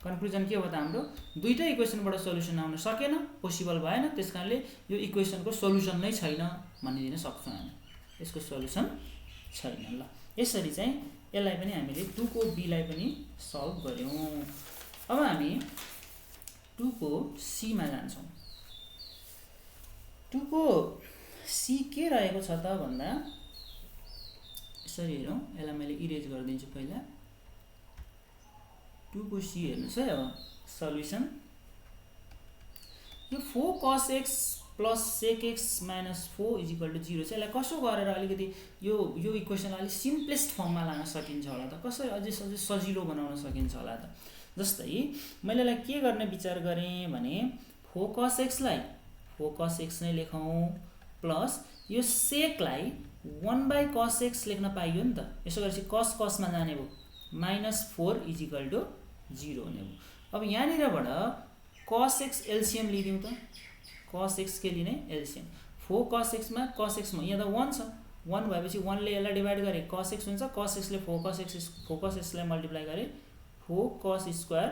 conclusion के हो त हाम्रो दुईटै इक्वेसनबाट सोलुसन आउन सकेन पोसिबल भएन त्यसकारणले यो इक्वेसनको सोलुसन नै छैन भनिदिन सक्छौं हामी यसको सोलुसन छैन ल यसरी चाहिँ यसलाई पनि हामीले 2 को b लाई पनि सल्भ गर्यौं अब हामी 2 को c मा जान्छौं 2 को c के रहेको छ त भन्दा यसरी हेरौं यसलाई मैले इरेज गर्दिन्छु पहिला 2 को c हेर्नुस् है अब सल्युसन यो 4 cos x plus sec x minus 4 is equal to 0 चाहिँ यसलाई कसो गरेर अलिकति यो इक्वेसनलाई अलि सिम्पलेस्ट फर्ममा लान सकिन्छ होला त कसरी अझै सजिलो बनाउन सकिन्छ होला त जस्तै मैले यसलाई के गर्ने विचार गरे भने 4 cos x लाई 4 cos x नै लेखौं प्लस यो sec लाई 1 cos x लेख्न पाइयो नि त यसो गरेपछि cos cos मा जाने भयो -4 is equal to 0 हुने भयो अब यहाँनिरबाट cos x एलसीएम लिदियौ त cos x के लिने एलसीएम 4 cos x मा cos x मा यहाँ त 1 छ 1 भएपछि 1 ले यसलाई डिवाइड गरे cos x हुन्छ cos x ले 4 cos x लाई मल्टिप्लाई गरे 4 cos स्क्वायर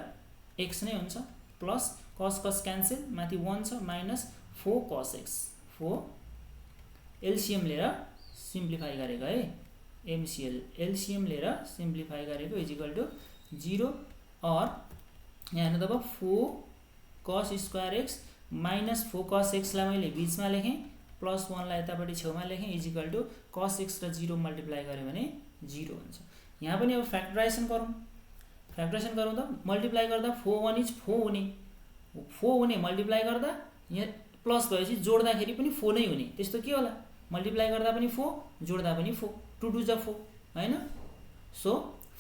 x नै हुन्छ प्लस cos cos क्यान्सल माथि 1 छ माइनस 4 cos x 4 एलसीएम लिएर सिम्प्लिफाई गरेको है एलसीएम लिएर सिम्प्लिफाई गरेको इज इक्वल टु 0 और यहाँ हेर्नु त 4 cos square x minus 4 cos x लाई मैले बीचमा लेखेँ प्लस 1 लाई यतापट्टि छेउमा लेखेँ is equal to cos x र 0 मल्टिप्लाई गरे भने 0 हुन्छ यहाँ पनि अब फ्याक्टराइजेसन गरौँ त मल्टिप्लाई गर्दा 4 1 इज 4 हुने मल्टिप्लाई गर्दा यहाँ प्लस भएपछि जोड्दाखेरि पनि 4 नै हुने त्यस्तो के होला मल्टिप्लाई गर्दा पनि 4 जोड्दा पनि 4 2 2 जा 4 हैन so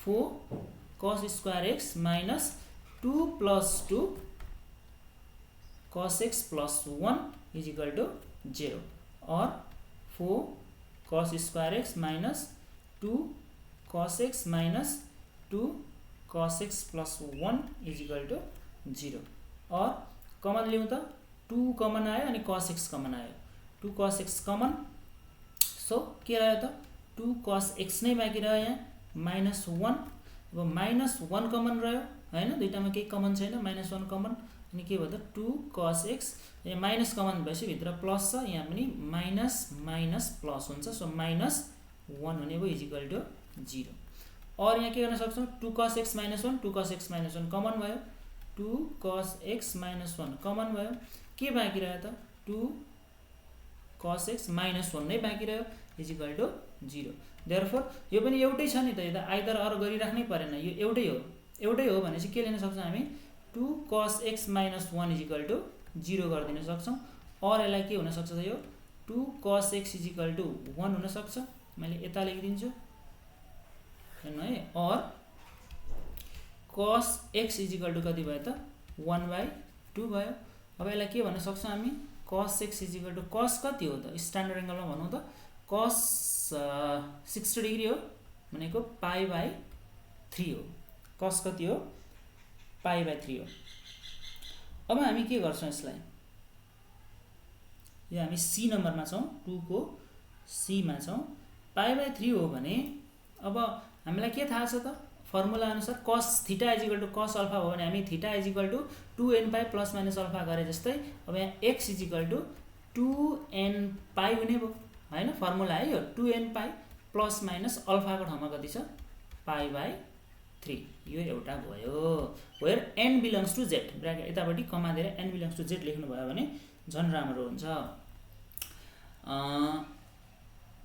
4 cos square x minus 2 plus 2 cos x plus 1 is equal to 0 or 4 cos square x minus 2 cos x minus 2 cos x plus 1 is equal to 0 और कमन लिउँ त 2 कमन आयो अनि cos x कमन आयो 2 cos x common so के रह्यो त 2 cos x नै बाँकी रह्यो यहाँ -1 अब -1 कमन रह्यो हैन, दुईटामा केही कमन छैन, -1 कमन अनि के भयो त 2 cos x, यहाँ माइनस कमन भएपछि भित्र प्लस छ, यहाँ पनि माइनस माइनस प्लस हुन्छ, सो -1 हुने भयो इक्वल टु 0। और यहाँ के गर्न सक्छौँ 2 cos x - 1, 2 cos x - 1 common भयो, 2 cos x - 1 कमन भयो, के बाँकी रह्यो त 2 cos x - 1 नै बाँकी रह्यो इक्वल टु 0। देयरफोर यो पनि एउटै छ नि त, यो त आइदर अर गरिराख्नै परेन, यो एउटै हो भनेपछि के लेख्न सक्छौँ हामी 2 cos x - 1 इक्वल टु 0 गरिदिन सक्छौँ। और यसलाई के हुन सक्छ त यो 2 cos x इक्वल टु 1 हुन सक्छ, मैले यता लेखिदिन्छु हेर्नु है। और cos x इक्वल टु कति भयो त 1/2 भयो। अब यसलाई के भन्न सक्छौँ हामी cos x equal to cos कति हो त, स्ट्यान्डर्ड एङ्गलमा भनौँ त cos 60 डिग्री हो भनेको π/3 हो, cos कति हो π/3 हो। अब हामी के गर्छौँ यसलाई, यो हामी सी नम्बरमा छौँ, 2 को सी मा छौँ, π/3 हो भने अब हामीलाई के थाहा छ त फर्मुला अनुसार cos theta equal to cos alpha हो भने हामी theta equal to 2n pi plus minus alpha गरे जस्तै अब यहाँ x इक्वल टु 2n पाई हुने भयो हैन, फर्मुला है यो 2n पाई प्लस माइनस अल्फाको ठाउँमा कति छ π/3, यो एउटा भयो। Where n belongs to z, bracket यतापट्टि कमा दिएर n बिलोङ्स टु z लेख्नु भयो भने झन् राम्रो हुन्छ।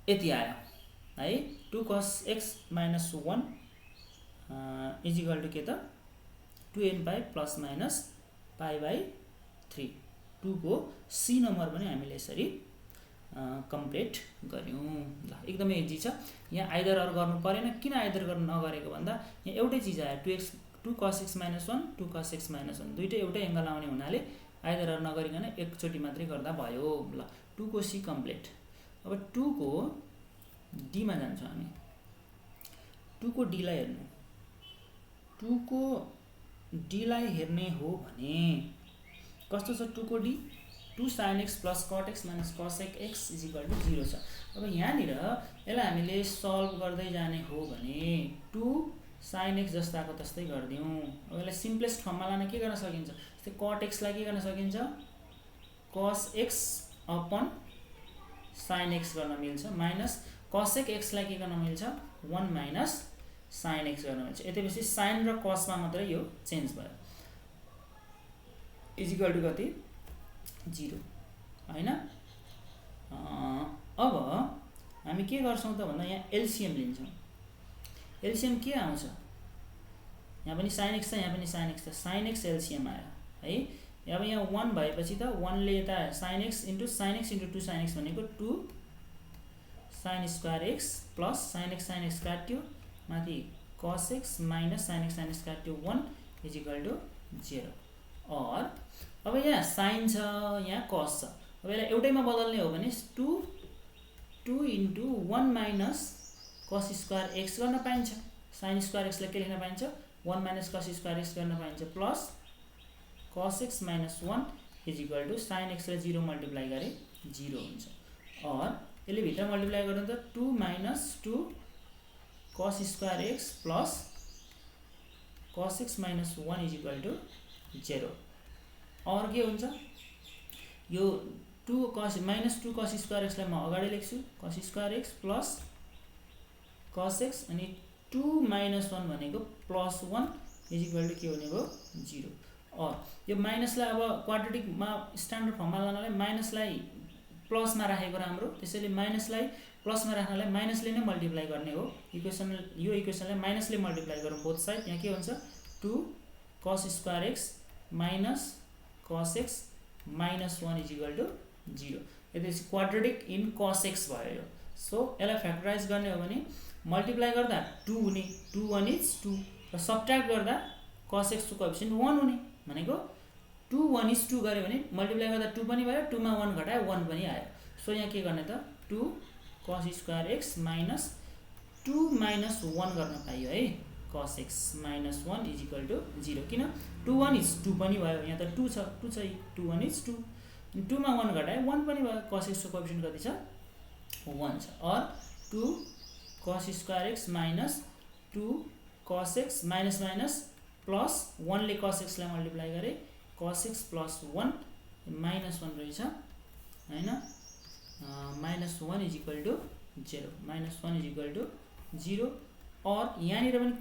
यति आयो है, 2 cos x - 1 इक्वल टु के त 2n पाई प्लस माइनस π/3, 2 को सी नम्बर पनि हामीले यसरी कम्प्लिट गर्यौं। ल एकदमै इजी छ, यहाँ आइदर अर गर्नु परेन। किन आइदर गर्नु नगरेको भन्दा यहाँ एउटै चिज आयो 2 cos x - 1 2 cos x - 1 दुईटै एउटै एङ्गल आउने हुनाले आइदर अर नगरिकन एकचोटि मात्रै गर्दा भयो। ल 2 को सी कम्प्लिट। अब 2 को डी मा जान्छौँ हामी। 2 को डी लाई हेर्नु, 2 को डी लाई हेर्ने हो भने कस्तो छ 2 को D 2 sin x plus cot x minus cosec x is equal to 0 छ। अब यहाँनिर यसलाई हामीले सल्भ गर्दै जाने हो भने 2 sin x जस्ताको तस्तै गर्दियौँ। अब यसलाई सिम्पलेस्ट फर्ममा लान के गर्न सकिन्छ, जस्तै cot x लाई के गर्न सकिन्छ cos x upon sin x गर्न मिल्छ, माइनस cosec x लाई के गर्न मिल्छ 1 माइनस sin x गर्न मिल्छ। यतिपछि sin र cos मा मात्रै यो चेन्ज भयो, इज इक्वल टु कति 0 हैन। अब हामी के गर्छौं त भन्दा यहाँ एलसीएम लिन्छौं। एलसीएम के आउँछ, यहाँ पनि sin x छ, यहाँ पनि sin x छ, sin x एलसीएम आयो है। अब यहाँ 1 भएपछि त 1 ले यता sin x into 2 sin x भनेको 2 sin square x plus sin x काट्यो माथि cos x minus sin x काट्यो 1 is equal to 0। और अब यहाँ sin छ, यहाँ cos छ। अब यसलाई एउटैमा बदल्ने हो भने 2 into 1 minus cos square x गर्न पाइन्छ, sin square x लाई के लेख्न पाइन्छ 1 minus cos square x गर्न पाइन्छ, plus cos x minus 1 is equal to sin x र 0 मल्टिप्लाई गरे 0 हुन्छ। और यसले भित्र मल्टिप्लाई गर्नु त 2 minus 2 cos square x plus cos x minus 1 is equal to 0। और के हुन्छ यो 2 cos minus 2 cos square x लाई म अगाडि लेख्छु, cos square x plus cos x अनि 2 minus 1 भनेको plus 1 is equal to के हुने भयो 0। और यो माइनसलाई अब क्वाड्रेटिकमा स्ट्यान्डर्ड फर्ममा लानलाई माइनसलाई प्लसमा राखेको राम्रो, त्यसैले माइनसलाई प्लसमा राख्नलाई माइनसले नै मल्टिप्लाई गर्ने हो। इक्वेसन यो इक्वेसनलाई माइनसले मल्टिप्लाई गरौँ बोथ साइड, यहाँ के हुन्छ 2 cos square x minus cos x minus 1 is equal to 0। यति क्वाड्रेटिक इन cos x भयो यो। सो यसलाई फ्याक्टराइज गर्ने हो भने मल्टिप्लाई गर्दा 2 हुने, 2 1 is 2 र सबट्र्याक्ट गर्दा cos x को कोएफिसिएन्ट 1 हुने भनेको 2 1 is 2 गरे भने मल्टिप्लाई गर्दा 2 पनि भयो, 2 मा 1 घटाए 1 पनि आयो। सो यहाँ के गर्ने त 2 cos square x minus 2 minus 1 गर्न पाइयो है, cos x minus 1 is equal to 0। किन 2 1 is 2 पनि भयो, यहाँ त 2 छ, 2 छ, 2 1 is 2, 2 मा 1 घटाए 1 पनि भयो, cos x को कोएफिसिएन्ट कति छ 1 छ। और 2 cos square x minus 2 cos x minus minus plus 1 ले cos x लाई मल्टिप्लाई गरे cos x प्लस 1 माइनस 1 रहेछ हैन minus 1 is equal to 0 minus 1 is equal to 0 और यहाँनिर पनि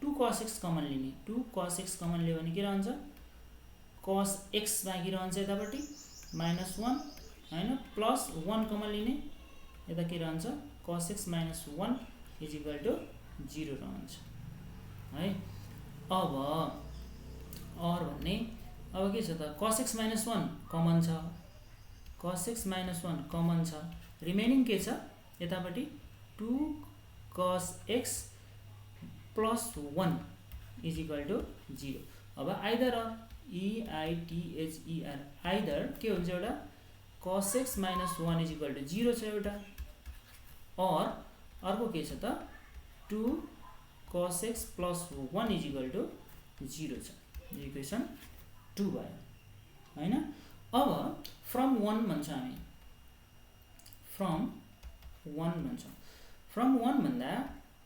2 cos x कमन लिने 2 cos x कमन लियो भने के रहन्छ cos x बाँकी रहन्छ यतापट्टि माइनस 1 हैन प्लस 1 कमन लिने यता के रहन्छ cos x minus 1 is equal to 0 रहन्छ है। अब और भन्ने अब के छ त cos x माइनस 1 कमन छ cos x माइनस 1 कमन छ रिमेनिङ के छ यतापट्टि 2 cos x plus 1 is equal to 0। अब आइदर EITHER आइदर के हुन्छ एउटा cos x minus 1 is equal to 0 छ एउटा और अर्को के छ त 2 cos x plus 1 is equal to 0 छ इक्वेसन 2 भयो हैन। अब फ्रम 1 भन्छ हामी फ्रम 1 भन्छ फ्रम 1 भन्दा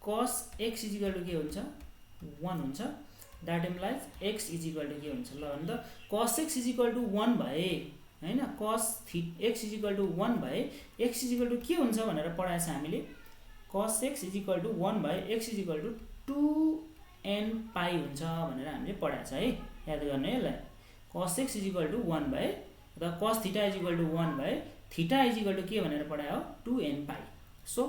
cos x is equal to के हुन्छ 1 हुन्छ that implies x is equal to के हुन्छ ल भने त cos x is equal to 1 भए हैन cos x is equal to 1 भए x इज इक्वल टु के हुन्छ भनेर पढाएछ हामीले cos x is equal to 1 भए x is equal to 2n pi हुन्छ भनेर हामीले पढाएछ है याद गर्ने यसलाई cos x is equal to 1 भए र cos theta is equal to 1 भए थीटा इज इक्वल टु के भनेर पढायो 2n pi. So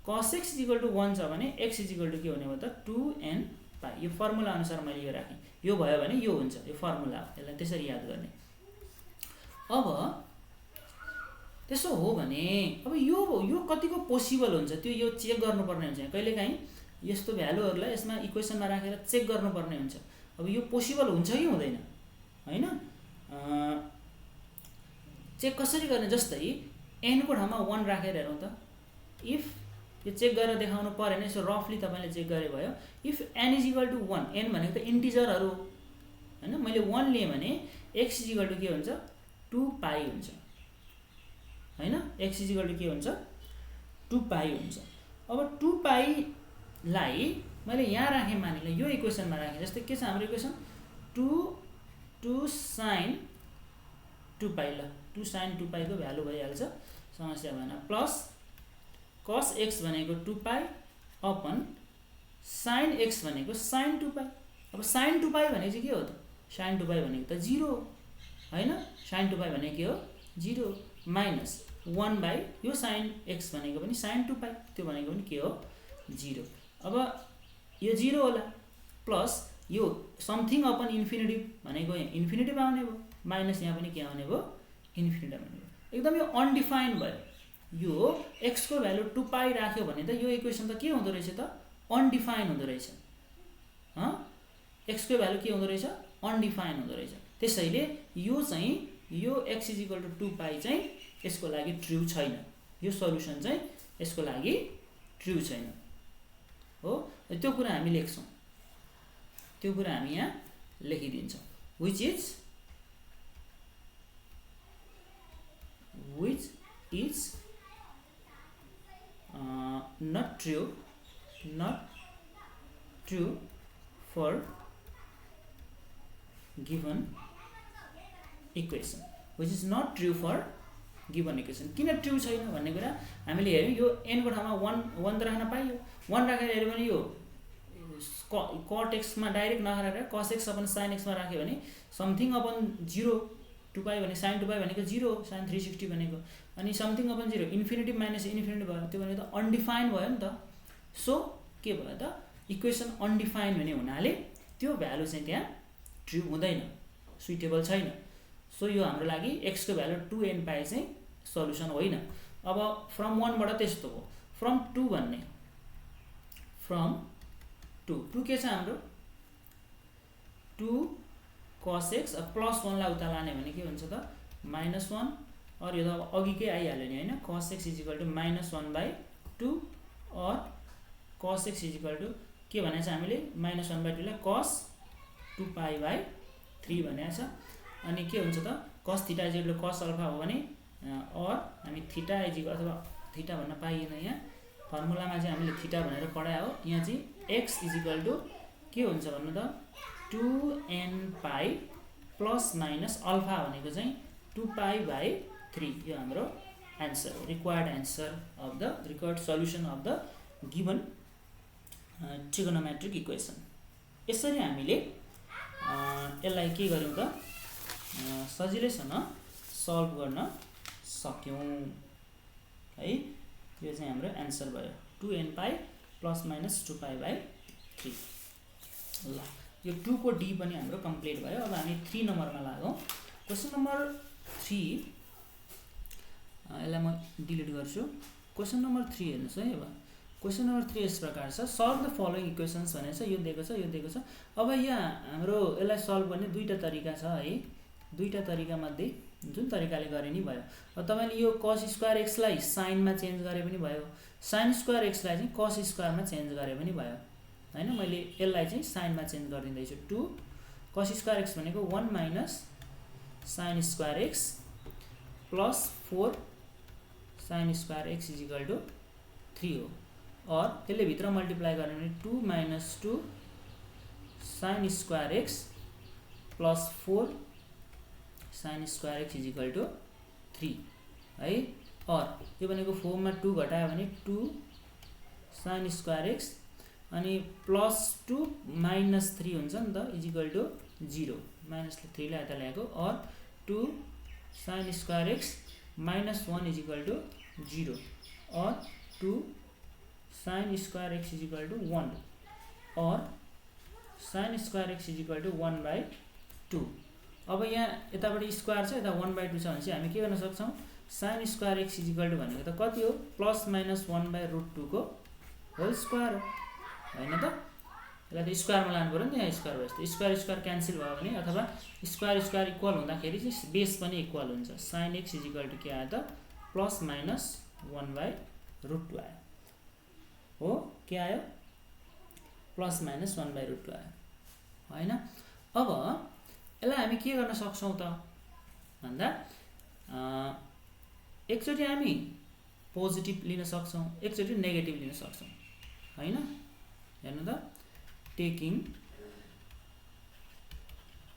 cos x is equal to 1 छ भने x इज इक्वल टु के हुने भयो त 2n पाई। यो फर्मुला अनुसार मैले यो राखेँ यो भयो भने यो हुन्छ यो फर्मुला हो यसलाई त्यसरी याद गर्ने। अब त्यसो हो भने अब यो कतिको पोसिबल हुन्छ त्यो यो चेक गर्नुपर्ने हुन्छ कहिलेकाहीँ यस्तो भ्यालुहरूलाई यसमा इक्वेसनमा राखेर चेक गर्नुपर्ने हुन्छ। अब यो पोसिबल हुन्छ कि हुँदैन हैन चेक कसरी गर्ने जस्तै n को ठाउँमा 1 राखेर हेरौँ त इफ यो चेक गरेर देखाउनु पर्यो भने यसो रफली तपाईले चेक गरे भयो if n is equal to 1 n भनेको त इन्टिजरहरु हैन मैले 1 लिए भने x इज इक्वल टु के हुन्छ 2 पाई हुन्छ हैन x इज इक्वल टु के हुन्छ 2 पाई हुन्छ। अब 2 पाई लाई मैले यहाँ राखे मानिले यो इक्वेसनमा राखे जस्तै के छ हाम्रो इक्वेसन 2 sin 2 पाई ल 2 sin 2 पाई को भ्यालु भइहाल्छ समस्या भएन प्लस cos x भनेको 2 पाई अपन sin x भनेको sin 2 पाई। अब sin 2 पाई भने चाहिँ के हो त sin 2 पाई भनेको त 0 हैन sin 2 पाई भनेको के हो 0 माइनस 1 बाइ यो sin x भनेको पनि sin 2 पाई त्यो भनेको पनि के हो 0। अब यो 0 होला प्लस यो समथिङ अपन इन्फिनिटी भनेको यहाँ इन्फिनिटी आउने भयो माइनस यहाँ पनि के आउने भयो इन्फिनिटी आउने भयो एकदम यो अनडिफाइन्ड भयो। यो x को भ्यालु 2 पाई राख्यो भने त यो इक्वेसन त के हुँदो रहेछ त अनडिफाइन्ड हुँदो रहेछ x को भ्यालु के हुँदो रहेछ अनडिफाइन्ड हुँदो रहेछ। त्यसैले यो चाहिँ यो x इज इक्वल टु 2 पाई चाहिँ यसको लागि ट्रु छैन यो सल्युसन चाहिँ यसको लागि ट्रु छैन हो त्यो कुरा हामी लेख्छौं त्यो कुरा हामी यहाँ लेखिदिन्छौं which is not true for given equation which is not true for given equation। किन ट्रु छैन भन्ने कुरा हामीले हेर्यौं यो n को ठाउँमा 1 त राख्न पाइयो 1 राखेर हेर्यो भने यो cot x मा डाइरेक्ट नराखेर cos x upon sin x मा राख्यो भने समथिङ अपन 0 2 पाई भने sin 2 पाई भनेको 0 sin 360 भनेको अनि something upon 0 infinity minus infinity भयो त्यो भनेको त अनडिफाइन्ड भयो नि त। सो के भयो त इक्वेसन अनडिफाइन्ड हुने हुनाले त्यो भ्यालु चाहिँ त्यहाँ ट्रु हुँदैन सुइटेबल छैन। सो यो हाम्रो लागि x को भ्यालु 2n पाए चाहिँ सल्युसन होइन। अब फ्रम 1 बाट त्यस्तो हो फ्रम 2 भन्ने फ्रम 2 के छ हाम्रो 2 cos x प्लस 1 लाई उता लाने भने के हुन्छ त -1 और यो त अघिकै आइहाल्यो नि हैन cos x -1/2 और cos x के भनेछ हामीले -1/2 लाई cos 2 पाई/3 भनेछ अनि के हुन्छ त cos थीटा cos अल्फा हो भने और हामी थीटा अथवा थीटा भन्न पाइएन यहाँ फर्मुलामा चाहिँ हामीले थीटा भनेर पढाए हो यहाँ चाहिँ x इजिकल टु के हुन्छ भन्नु त 2n pi plus minus alpha भनेको चाहिँ 2π/3 यो हाम्रो answer required answer of the required solution of the given trigonometric equation. यसरी हामीले यसलाई के गर्यौं त सजिलैसँग सल्भ गर्न सक्यौं है। यो चाहिँ हाम्रो एन्सर भयो 2n पाई प्लस माइनस 2π/3। ल यो 2 को डी पनि हाम्रो कम्प्लिट भयो। अब हामी 3 नम्बरमा लागौं। क्वेशन नम्बर 3 यसलाई म डिलिट गर्छु। क्वेशन नम्बर 3 हेर्नुस् है। अब क्वेशन नम्बर 3 यस प्रकार छ, सल्भ द फलोइङ इक्वेसन्स भनेको छ। यो दिएको छ, यो दिएको छ। अब यहाँ हाम्रो यसलाई सल्भ गर्ने दुईटा तरिका छ है। दुईटा तरिका मध्ये जुन तरिकाले गरे नि भयो। अब तपाईले यो cos स्क्वायर x लाई sin मा चेन्ज गरे पनि भयो, sin स्क्वायर x लाई चाहिँ cos स्क्वायर मा चेन्ज गरे पनि भयो हैन। मैले यसलाई चाहिँ sin मा चेन्ज गरिदिँदै छु। 2 cos स्क्वायर x भनेको 1 minus sin square x plus 4 sin square x equal to 3 हो। और यसले भित्र मल्टिप्लाई गर्ने भने 2 minus 2 sin square x plus 4 sin square x equal to 3 है। और यो भनेको 4 मा 2 घटायो भने 2 sin स्क्वायर x अनि प्लस 2 माइनस 3 हुन्छ नि त इक्वल टु 0। माइनसले 3 लाई यता ल्याएको और 2 sin square x minus 1 equal to 0 और 2 sin square x equal to 1 और sin square x equal to 1/2। अब यहाँ यताबाट स्क्वायर छ, यता 1/2 छ भने चाहिँ हामी के गर्न सक्छौं, sin square x equal to भनेको त कति हो, प्लस माइनस 1/√2 को होल स्क्वायर हो हैन त। यसलाई त स्क्वायरमा लानु पर्यो नि, यहाँ स्क्वायर भयो। स्क्वायर स्क्वायर क्यान्सल भयो भने अथवा स्क्वायर स्क्वायर इक्वल हुँदाखेरि चाहिँ बेस पनि इक्वल हुन्छ। sin x इक्वल टु के आयो त प्लस माइनस 1/√2 आयो हो। के आयो, प्लस माइनस 1/√2 आयो हैन। अब यसलाई हामी के गर्न सक्छौं त भन्दा एकचोटी हामी पोजिटिभ लिन सक्छौं, एकचोटी नेगेटिभ लिन सक्छौं हैन। हेर्नु त, taking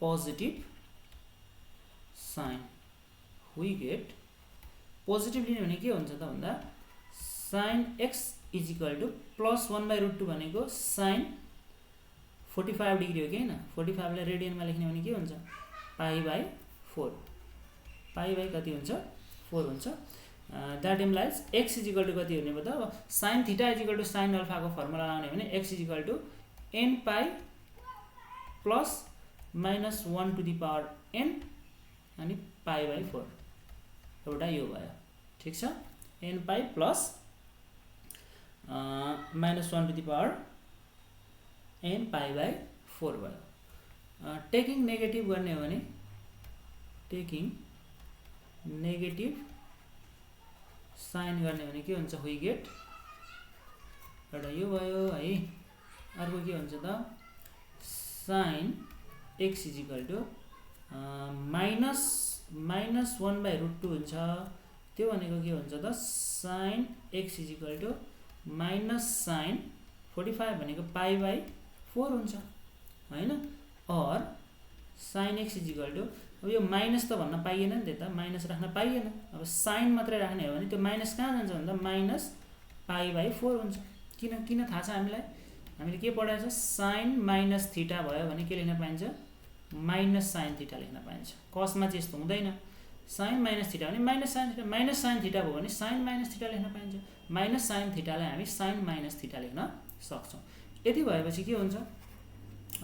positive sine we get, positive लिने भने के हुन्छ त भन्दा sin x equal to plus 1/√2 भनेको sin 45 डिग्री हो कि हैन। 45 लाई रेडियनमा लेख्ने भने के हुन्छ, π/4। π/ कति हुन्छ, 4 हुन्छ। That implies x equal to कति हुने भयो त। अब sin theta equal to sin alpha को फर्मुला लगाउने भने x equal to n pi plus minus 1 to the power n अनि π/4 एउटा यो भयो। ठीक छ, n pi plus minus 1 to the power n π/4 भयो। टेकिङ नेगेटिभ गर्ने हो भने टेकिङ नेगेटिभ साइन गर्ने हो भने के हुन्छ, वी गेट एउटा यो भयो है। अर्को के हुन्छ त, sin x equal to minus 1/√2 हुन्छ। त्यो भनेको के हुन्छ त, sin x equal to minus sin 45 भनेको π/4 हुन्छ हैन। और sin x इक्वल टु, अब यो माइनस त भन्न पाइएन नि, त्यता माइनस राख्न पाइएन। अब साइन मात्रै राख्ने हो भने त्यो माइनस कहाँ जान्छ भन्दा माइनस π/4 हुन्छ। किन थाहा छ हामीलाई, हामीले के पढाएको छ, sin माइनस थीटा भयो भने के लेख्न पाइन्छ, माइनस sin थीटा लेख्न पाइन्छ। कसमा चाहिँ यस्तो हुँदैन। sin माइनस थीटा भने minus sin theta, minus sin theta भयो भने sin माइनस थीटा लेख्न पाइन्छ। माइनस sin थीटालाई हामी sin माइनस थीटा लेख्न सक्छौं। यति भएपछि के हुन्छ,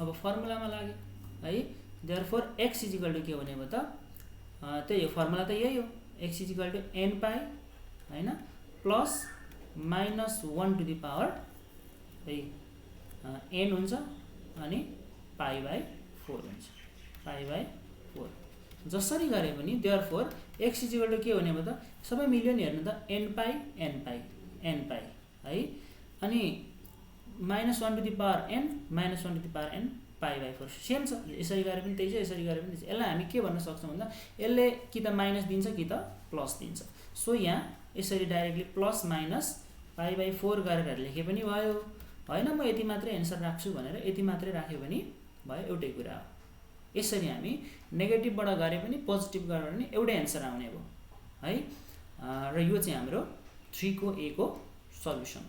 अब फर्मुलामा लाग्यो है। देयरफोर x इक्वल टु के हुने भयो त, त्यही हो फर्मुला त यही हो, x equal to n pi हैन plus minus 1 to the power है n हुन्छ अनि π/4 हुन्छ। π/4 जसरी गरे पनि देयरफोर x इक्वल टु के हुने भयो त, सबै मिल्यो नि। हेर्नु त, n पाई है अनि minus 1 to the power n minus 1 to the power n π/4 same छ। यसरी गरे पनि त्यही छ, यसरी गरे पनि त्यही छ। यसलाई हामी के भन्न सक्छौं भन्दा यसले कि त माइनस दिन्छ कि त प्लस दिन्छ। सो यहाँ यसरी डाइरेक्टली प्लस माइनस π/4 गरेर लेखे पनि भयो होइन म यति मात्रै एन्सर राख्छु भनेर यति मात्रै राख्यो भने भयो, एउटै कुरा हो। यसरी हामी नेगेटिभबाट गरे पनि पोजिटिभ गरे पनि एउटै एन्सर आउने भयो है। र यो चाहिँ हाम्रो 3 को A को सल्युसन हो।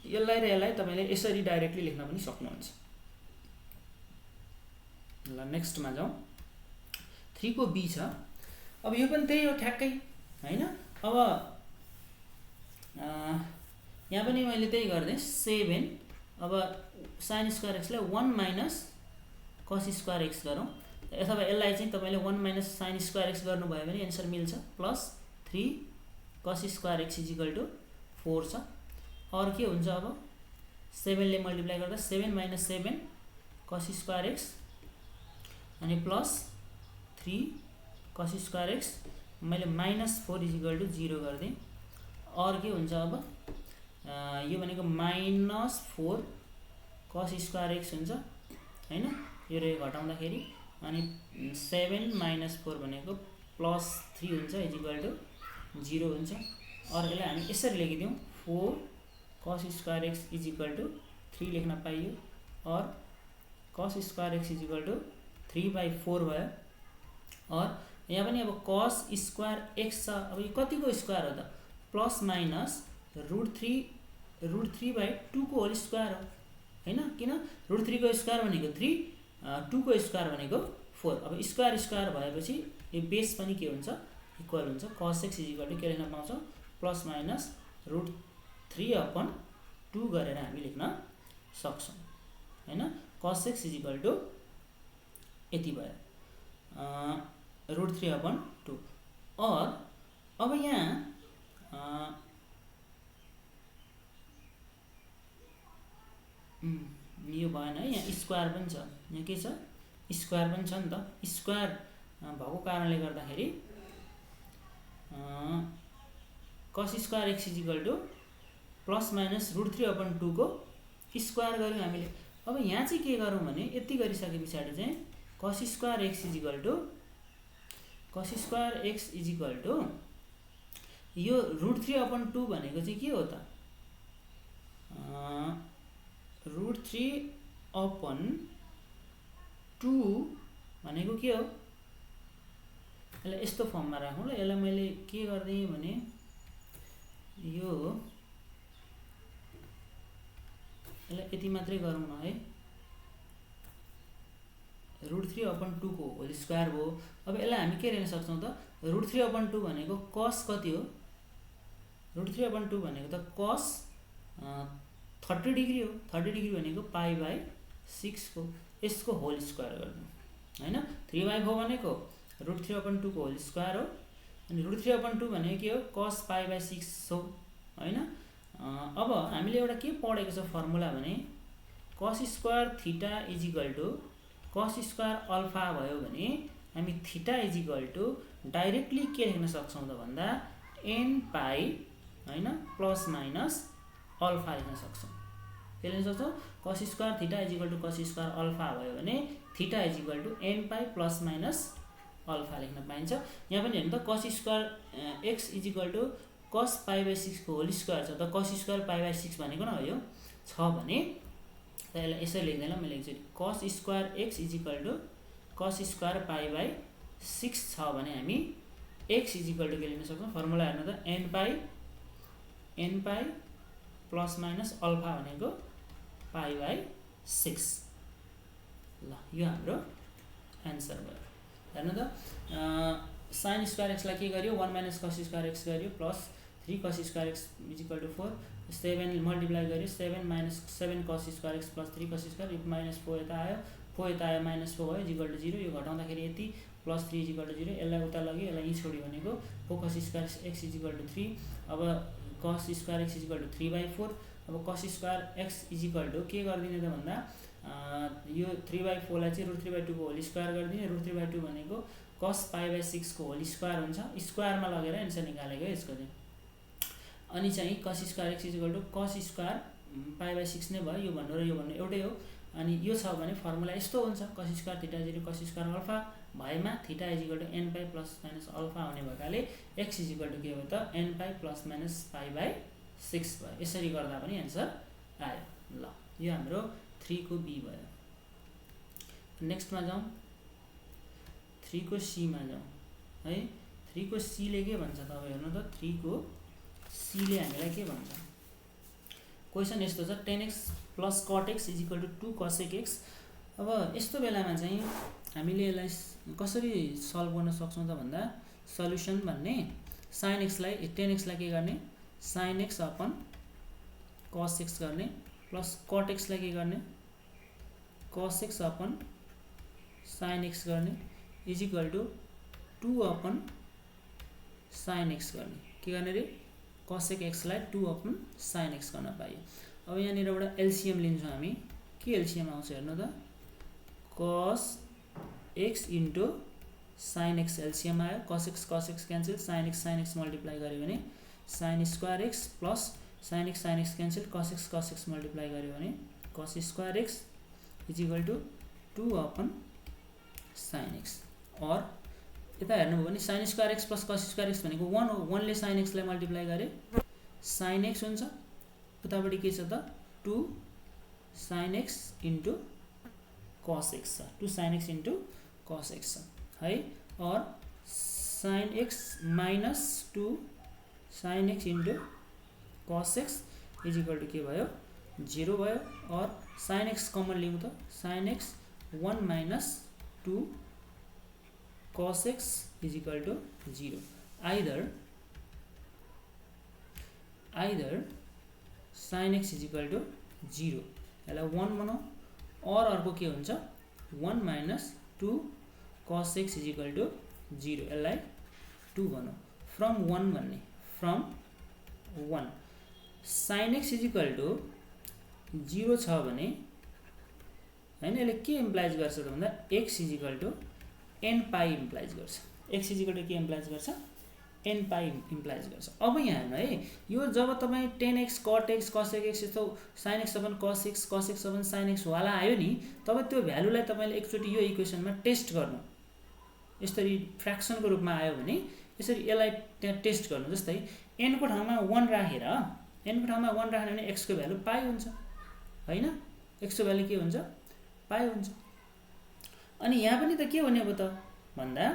यसलाई र यसलाई तपाईले यसरी डाइरेक्टली लेख्न पनि सक्नुहुन्छ। ल नेक्स्टमा जाउँ। 3 को B छ। अब यो पनि त्यही हो ठ्याक्कै हैन। अब यहाँ पनि मैले त्यही गर्दै 7 अब sin स्क्वायर x लाई 1 माइनस cos स्क्वायर x गरौँ, अथवा यसलाई चाहिँ तपाईले 1 माइनस sin स्क्वायर x गर्नुभयो भने एन्सर मिल्छ, प्लस 3 cos स्क्वायर x = 4 छ। और के हुन्छ अब 7 ले मल्टिप्लाई गर्दा 7 माइनस 7 cos स्क्वायर x अनि प्लस 3 cos स्क्वायर x, मैले माइनस 4 = 0 गर्दै। और के हुन्छ अब यो भनेको माइनस 4 cos स्क्वायर x हुन्छ हैन, यो रे घटाउँदाखेरि अनि 7 माइनस 4 भनेको प्लस 3 हुन्छ = 0 हुन्छ। और यसलाई हामी यसरी लेखिदिउँ 4 cos स्क्वायर x = 3 लेख्न पाइयो, और cos स्क्वायर x = 3/4 भयो। और यहाँ पनि अब cos स्क्वायर x छ, अब यो कतिको स्क्वायर हो त, प्लस माइनस √3/2 को होल स्क्वायर हो हैन, किन √3 को स्क्वायर भनेको 3, 2 को स्क्वायर भनेको 4। अब स्क्वायर स्क्वायर भएपछि यो बेस पनि के हुन्छ, इक्वल हुन्छ। cos x = के लेख्न पाउँछौँ, प्लस माइनस √3/2 गरेर हामी लेख्न सक्छौँ हैन। cos x = यति भयो √3/2। और अब यहाँ यो भएन है, यहाँ स्क्वायर पनि छ, यहाँ के छ, स्क्वायर पनि छ नि त। स्क्वायर भएको कारणले गर्दाखेरि cos square x = plus minus √3/2 को स्क्वायर गर्यौँ हामीले। अब यहाँ चाहिँ के गरौँ भने यति गरिसके पछाडि चाहिँ cos स्क्वायर x = यो √3/2 भनेको चाहिँ के हो त, √3/2 भनेको के हो, यसलाई यस्तो फर्ममा राखौँ ल। यसलाई मैले के गर्दिएँ भने यो यसलाई यति मात्रै गरौँ न है, √3/2 को होल स्क्वायर भयो। अब यसलाई हामी के लेख्न सक्छौँ त, √3/2 भनेको cos कति हो, √3/2 भनेको त cos 30 डिग्री हो। 30 डिग्री भनेको π/6 को, यसको होल स्क्वायर गर्नु हैन। 3/4 भनेको √3/2 को होल स्क्वायर हो, अनि √3/2 भनेको के हो, cos π/6 हो हैन। अब हामीले एउटा के पढेको छ फर्मुला भने cos square theta = cos square alpha भयो भने हामी थीटा = डाइरेक्टली के लेख्न सक्छौँ त भन्दा n π हैन प्लस माइनस अल्फा लेख्न सक्छौँ। के लेख्न सक्छौँ, cos square theta = cos square alpha भयो भने theta = n π plus minus alpha लेख्न पाइन्छ। यहाँ पनि हेर्नु त cos स्क्वायर x = cos π/6 को होल स्क्वायर छ, त cos स्क्वायर π/6 भनेको न हो यो छ भने त यसलाई यसरी लेख्दैन, मैले एकचोटि cos square x = cos square π/6 छ भने हामी x = के लेख्न सक्छौँ, फर्मुला हेर्नु त n π प्लस माइनस अल्फा भनेको π/6। ल यो हाम्रो एन्सर भयो। हेर्नु त sin स्क्वायर x लाई के गर्यो, 1 माइनस cos स्क्वायर x गर्यो, plus 3 cos square x = 4, 7 multiply गर्यो, 7 minus 7 cos square x plus 3 cos square, minus 4 यता आयो, 4 यता आयो, माइनस 4 भयो = 0। यो घटाउँदाखेरि यति, प्लस 3 = 0। यसलाई उता लग्यो, यसलाई यहीँ छोड्यो भनेको 4 cos स्क्वायर x = 3। अब cos स्क्वायर x = 3/4। अब cos स्क्वायर x = के गरिदिने त भन्दा यो 3/4 लाई चाहिँ √3/2 को होल स्क्वायर गरिदिने। √3/2 भनेको cos π/6 को होल स्क्वायर हुन्छ, स्क्वायरमा लगेर एन्सर निकालेको यसको चाहिँ। अनि चाहिँ cos square x = cos square π/6 नै भयो, यो भन्नु र यो भन्नु एउटै हो। अनि यो छ भने फर्मुला यस्तो हुन्छ, cos square theta = cos square alpha भएमा theta = n π plus minus alpha हुने भएकाले x = के हो त n π प्लस माइनस π/6 6 भयो। यसरी गर्दा पनि एन्सर आयो। ल यो हाम्रो 3 को बी भयो। नेक्स्टमा जाउँ, 3 को सी मा जाउँ है। 3 को सी ले के भन्छ तपाईँ हेर्नु त। 3 को सी ले हामीलाई के भन्छ, क्वेसन यस्तो छ 10x + cot x = 2 cosec x। अब यस्तो बेलामा चाहिँ हामीले यसलाई कसरी सल्भ गर्न सक्छौं त भन्दा, सल्युसन भन्ने sin x लाई 10x लाई के गर्ने sin x upon cos x गर्ने प्लस cot x लाई के गर्ने cos x upon sin x गर्ने = 2 अपन sin x गर्ने। के गर्ने रे cosec x लाई 2 अपन sin x गर्न पाइयो। अब यहाँनिरबाट एलसीएम लिन्छौँ हामी। के एलसीएम आउँछ हेर्नु त, cos x * sin x LCM आयो। cos x cancel, sin x multiply गर्यो भने sin square x plus sin x cancel, cos x multiply गर्यो भने cos square x = 2 upon sin x। और यता हेर्नुभयो भने sin square x plus cos square x भनेको 1 हो। 1 ले sin x लाई मल्टिप्लाई गरे sin x हुन्छ। उतापट्टि के छ त 2 sin x * cos x छ। 2 sin x * cos x छ है। और sin x minus 2 sin x * cos x = के भयो 0 भयो। और sin x कमन लिउँ त, sin x 1 minus 2 cos x = 0। either sin x = 0 यसलाई 1 बनाऊ, और अर्को के हुन्छ 1 minus 2 cos x = 0 यसलाई 2 बनाऊ। from 1 भन्ने from 1 sin x = 0 छ भने हैन, यसले के इम्प्लाइज गर्छ त भन्दा x = n π इम्प्लाइज गर्छ। x = के इम्प्लाइज गर्छ n π इम्प्लाइज गर्छ। अब यहाँ हेर्नु है, यो जब तपाईँ 10x cot x cosec x यस्तो sin x upon cos x upon sin x वाला आयो नि, तब त्यो भ्यालुलाई तपाईले एकचोटी यो इक्वेसनमा टेस्ट गर्नु। यसरी फ्र्याक्सनको रूपमा आयो भने यसरी यसलाई त्यहाँ टेस्ट गर्नु। जस्तै n को ठाउँमा 1 राखेर भने x को भ्यालु पाइ हुन्छ हैन, x को भ्यालु के हुन्छ पाइ हुन्छ। अनि यहाँ पनि त के भनेको त भन्दा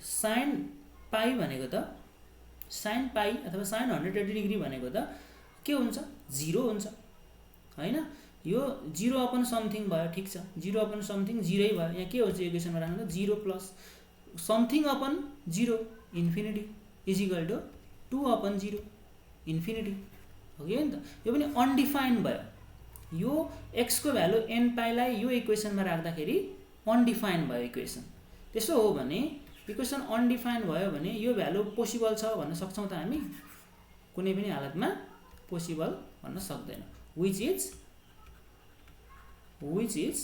sin π भनेको त sin π अथवा sin 180 डिग्री भनेको त के हुन्छ 0 हुन्छ हैन। यो 0 अपन समथिङ भयो, ठीक छ 0 अपन समथिङ 0 नै भयो। यहाँ के हुन्छ इक्वेसनमा राख्नु त 0 plus something upon 0 infinity = 2 upon 0 infinity हो कि हैन त। यो पनि अनडिफाइन्ड भयो। यो x को भ्यालु n π लाई यो इक्वेसनमा राख्दाखेरि अनडिफाइन्ड भयो इक्वेसन। त्यसो हो भने इक्वेसन अनडिफाइन्ड भयो भने यो भ्यालु पोसिबल छ भन्न सक्छौं त हामी? कुनै पनि हालतमा पोसिबल भन्न सक्दैन। which is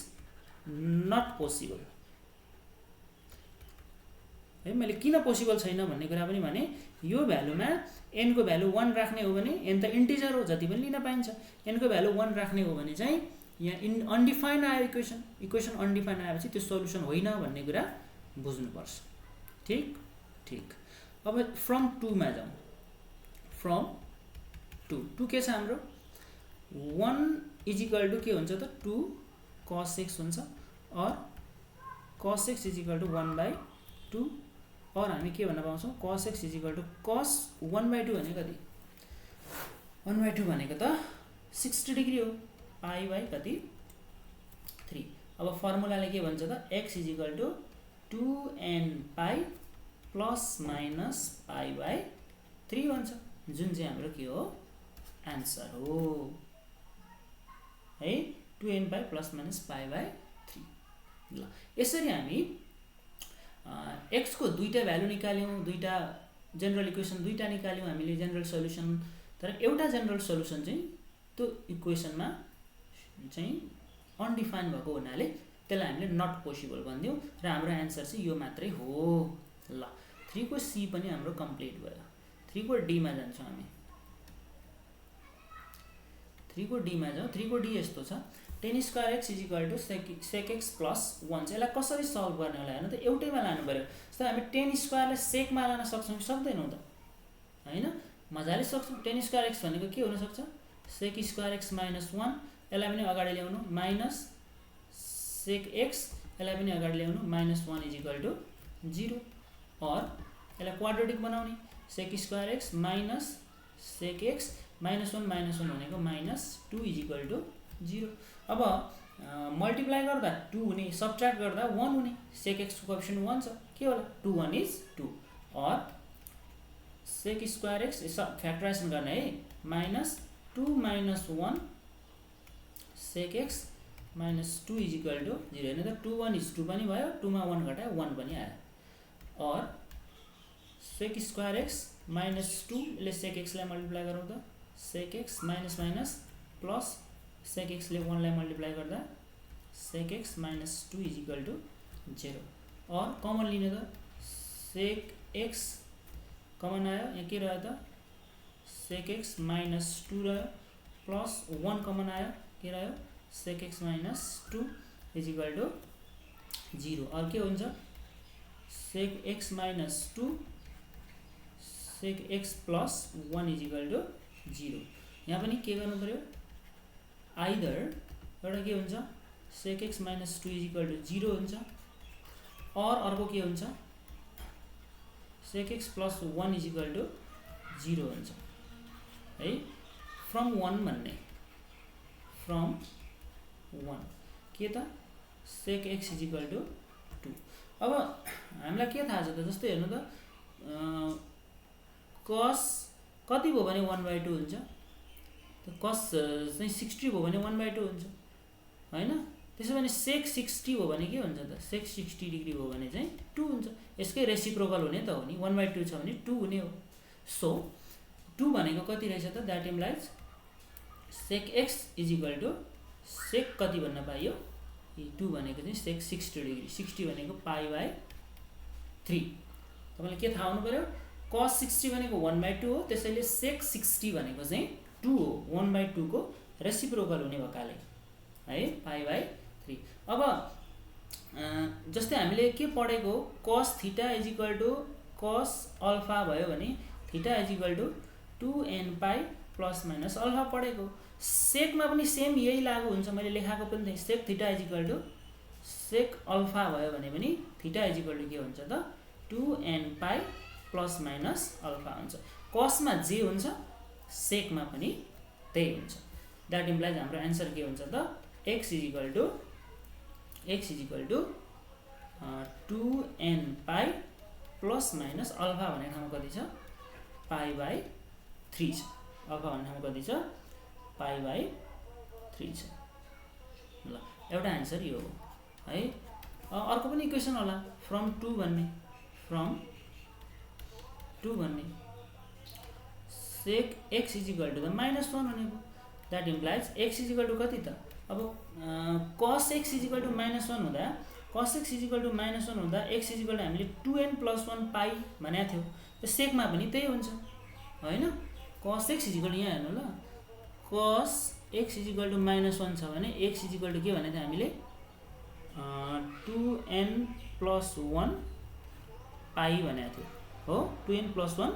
not possible है। मैले किन पोसिबल छैन भन्ने कुरा पनि भने, यो भ्यालुमा n को भ्यालु 1 राख्ने हो भने n त इन्टिजर हो, जति पनि लिन पाइन्छ। n को भ्यालु 1 राख्ने हो भने चाहिँ यहाँ अनडिफाइन्ड आयो इक्वेसन अनडिफाइन्ड आएपछि त्यो सोलुसन होइन भन्ने कुरा बुझ्नुपर्छ। ठीक। अब फ्रम 2 मा जाउँ। फ्रम 2 के छ हाम्रो 1 = के हुन्छ त 2 cos x हुन्छ। और cos x = 1/2। और हामी के भन्न पाउँछौँ cos x = cos 1/2 भनेको कति 1/2 भनेको त 60 डिग्री हो। π/कति 3। अब फर्मुलाले के भन्छ त x = 2nπ ± π/3 भन्छ, जुन चाहिँ हाम्रो के हो आन्सर हो है 2nπ ± π/3। ल यसरी हामी x को दुईटा भ्यालु निकाल्यौं, दुईटा जनरल इक्वेसन दुईटा निकाल्यौं हामीले जनरल सोलुसन। तर एउटा जनरल सोलुसन चाहिँ त्यो इक्वेसनमा चाहिँ अनडिफाइन्ड भएको हुनाले त्यसलाई हामीले नट पोसिबल भनिदियौं र हाम्रो आन्सर चाहिँ यो मात्रै हो। ल 3 को सी पनि हाम्रो कम्प्लिट भयो। 3 को डी मा जान्छौं हामी। 3 को डी मा जाउँ। 3 को डी यस्तो छ 10 square x is equal to sec x plus 1 चाहिँ यसलाई कसरी सल्भ गर्ने होला हेर्नु त एउटैमा लानु पऱ्यो। जस्तै हामी 10 स्क्वायरलाई सेकमा लान सक्छौँ कि सक्दैनौँ त हैन, मजाले सक्छौँ। 10 स्क्वायर एक्स भनेको के हुनसक्छ सेक स्क्वायर एक्स माइनस 1, यसलाई पनि अगाडि ल्याउनु माइनस सेक एक्स, यसलाई पनि अगाडि ल्याउनु माइनस 1 इज इक्वल टु 0, और यसलाई क्वाड्रेटिक बनाउने sec square x minus sec x minus 1 भनेको माइनस 2 इज इक्वल टु 0। अब मल्टिप्लाई गर्दा 2 हुने, सबट्र्याक्ट गर्दा 1 हुने, सेक एक्सको कोएफिसिएन्ट 1 छ, के होला 2 1 इज 2, और सेक स्क्वायर एक्स फ्याक्टराइजेसन गर्ने है minus 2 minus 1 sec x minus 2 is equal to 0। हेर्नु त 2 1 इज 2 पनि भयो, 2 मा 1 घटायो 1 पनि आयो, और सेक स्क्वायर एक्स माइनस 2 ले सेक एक्सलाई मल्टिप्लाई गरौँ त sec x minus minus plus sec एक्सले 1 लाई मल्टिप्लाई गर्दा sec x minus 2 is equal to 0, और कमन लिने त सेक एक्स कमन आयो, यहाँ के रह्यो त सेक एक्स माइनस 2 रह्यो, प्लस 1 कमन आयो, के रह्यो sec x minus 2 is equal to 0, और के हुन्छ sec x minus 2 sec x plus 1 is equal to 0। यहाँ पनि के गर्नु पर्यो आइदर एउटा के हुन्छ sec x minus 2 is equal to 0 हुन्छ, और अर्को के हुन्छ sec x plus 1 is equal to 0 हुन्छ है। फ्रम 1 भन्ने फ्रम 1 के त sec x is equal to 2। अब हामीलाई के थाहा छ त, जस्तै हेर्नु त कस कति भयो भने 1/2 हुन्छ, कस चाहिँ 60 भयो भने 1/2 हुन्छ हैन। त्यसो भने सेक 60 भयो भने के हुन्छ त सेक 60 डिग्री भयो भने चाहिँ 2 हुन्छ, यसकै रेसिप्रोकल हुने त हो नि, 1/2 छ भने 2 हुने हो। सो 2 भनेको कति रहेछ त, that implies sec x is equal to sec कति भन्न पाइयो 2 भनेको चाहिँ सेक 60 डिग्री, 60 भनेको पाई/3। तपाईले के थाहा हुनु पर्यो cos 60 भनेको 1/2 हो, त्यसैले सेक 60 भनेको चाहिँ 2 हो, 1/2 को रेसिप्रोकल हुने भएकाले है पाई/3। अब जस्तै हामीले के पढेको cos theta is equal to cos alpha भयो भने theta is equal to 2n pi plus minus alpha पढेको। सेकमा पनि सेम यही लागू हुन्छ, मैले लेखाएको पनि थिएँ sec theta is equal to sec alpha भयो भने पनि थीटा इज इक्वल टु के हुन्छ त 2n pi plus minus alpha हुन्छ। कसमा जे हुन्छ सेकमा पनि त्यही हुन्छ, द्याट इम्प्लाइज हाम्रो एन्सर के हुन्छ त x is equal to 2n pi plus minus alpha भन्ने ठाउँमा कति छ पाई/3 छ, अल्फा भन्ने ठाउँमा कति छ पाई/3 छ। ल एउटा एन्सर यो हो है। अर्को पनि इक्वेसन होला फ्रम 2 भन्ने sec x is equal to the -1 भनेको, that implies x is equal to कति त, अब cos x is equal to -1 हुँदा cos x is equal to -1 हुँदा x इज इक्वल टु हामीले 2n + 1 पाई भनेको थियौँ, त्यो सेकमा पनि त्यही हुन्छ हैन। cos x is equal to यहाँ हेर्नु ल, cos x is equal to -1 छ भने x इज इक्वल टु के भनेको थियो हामीले 2n + 1 पाई भनेको थियो हो, 2n + 1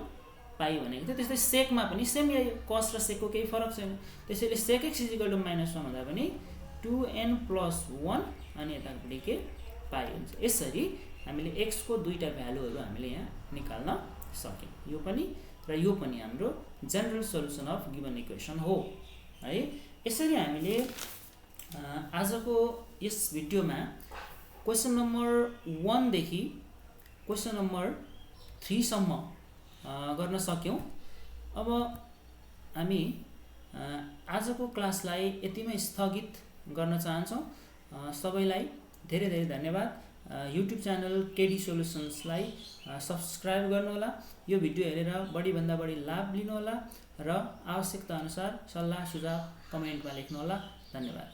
पाई भनेको थियो। त्यस्तै सेकमा पनि सेम यही हो, cos र सेकको केही फरक छैन, त्यसैले सेक x इज इक्वल टु -1 हुँदा पनि 2n + 1 अनि यतापट्टि के पाई हुन्छ। यसरी हामीले x को दुईटा भ्यालुहरु हामीले यहाँ निकाल्न सक्यौं। यो पनि हाम्रो general solution of given equation हो है। यसरी हामीले आजको यस भिडियोमा क्वेशन नम्बर 1 देखि क्वेशन नम्बर 3 सम्म गर्न सक्यौं। अब हामी आजको क्लासलाई यतिमै स्थगित गर्न चाहन्छौं। सबैलाई धेरै धेरै धन्यवाद। युट्युब च्यानल केडी सोलुसन्सलाई सब्स्क्राइब गर्नुहोला, यो भिडियो हेरेर बढी भन्दा बढी लाभ लिनुहोला र आवश्यकता अनुसार सल्लाह सुझाव कमेन्टमा लेख्नुहोला। धन्यवाद।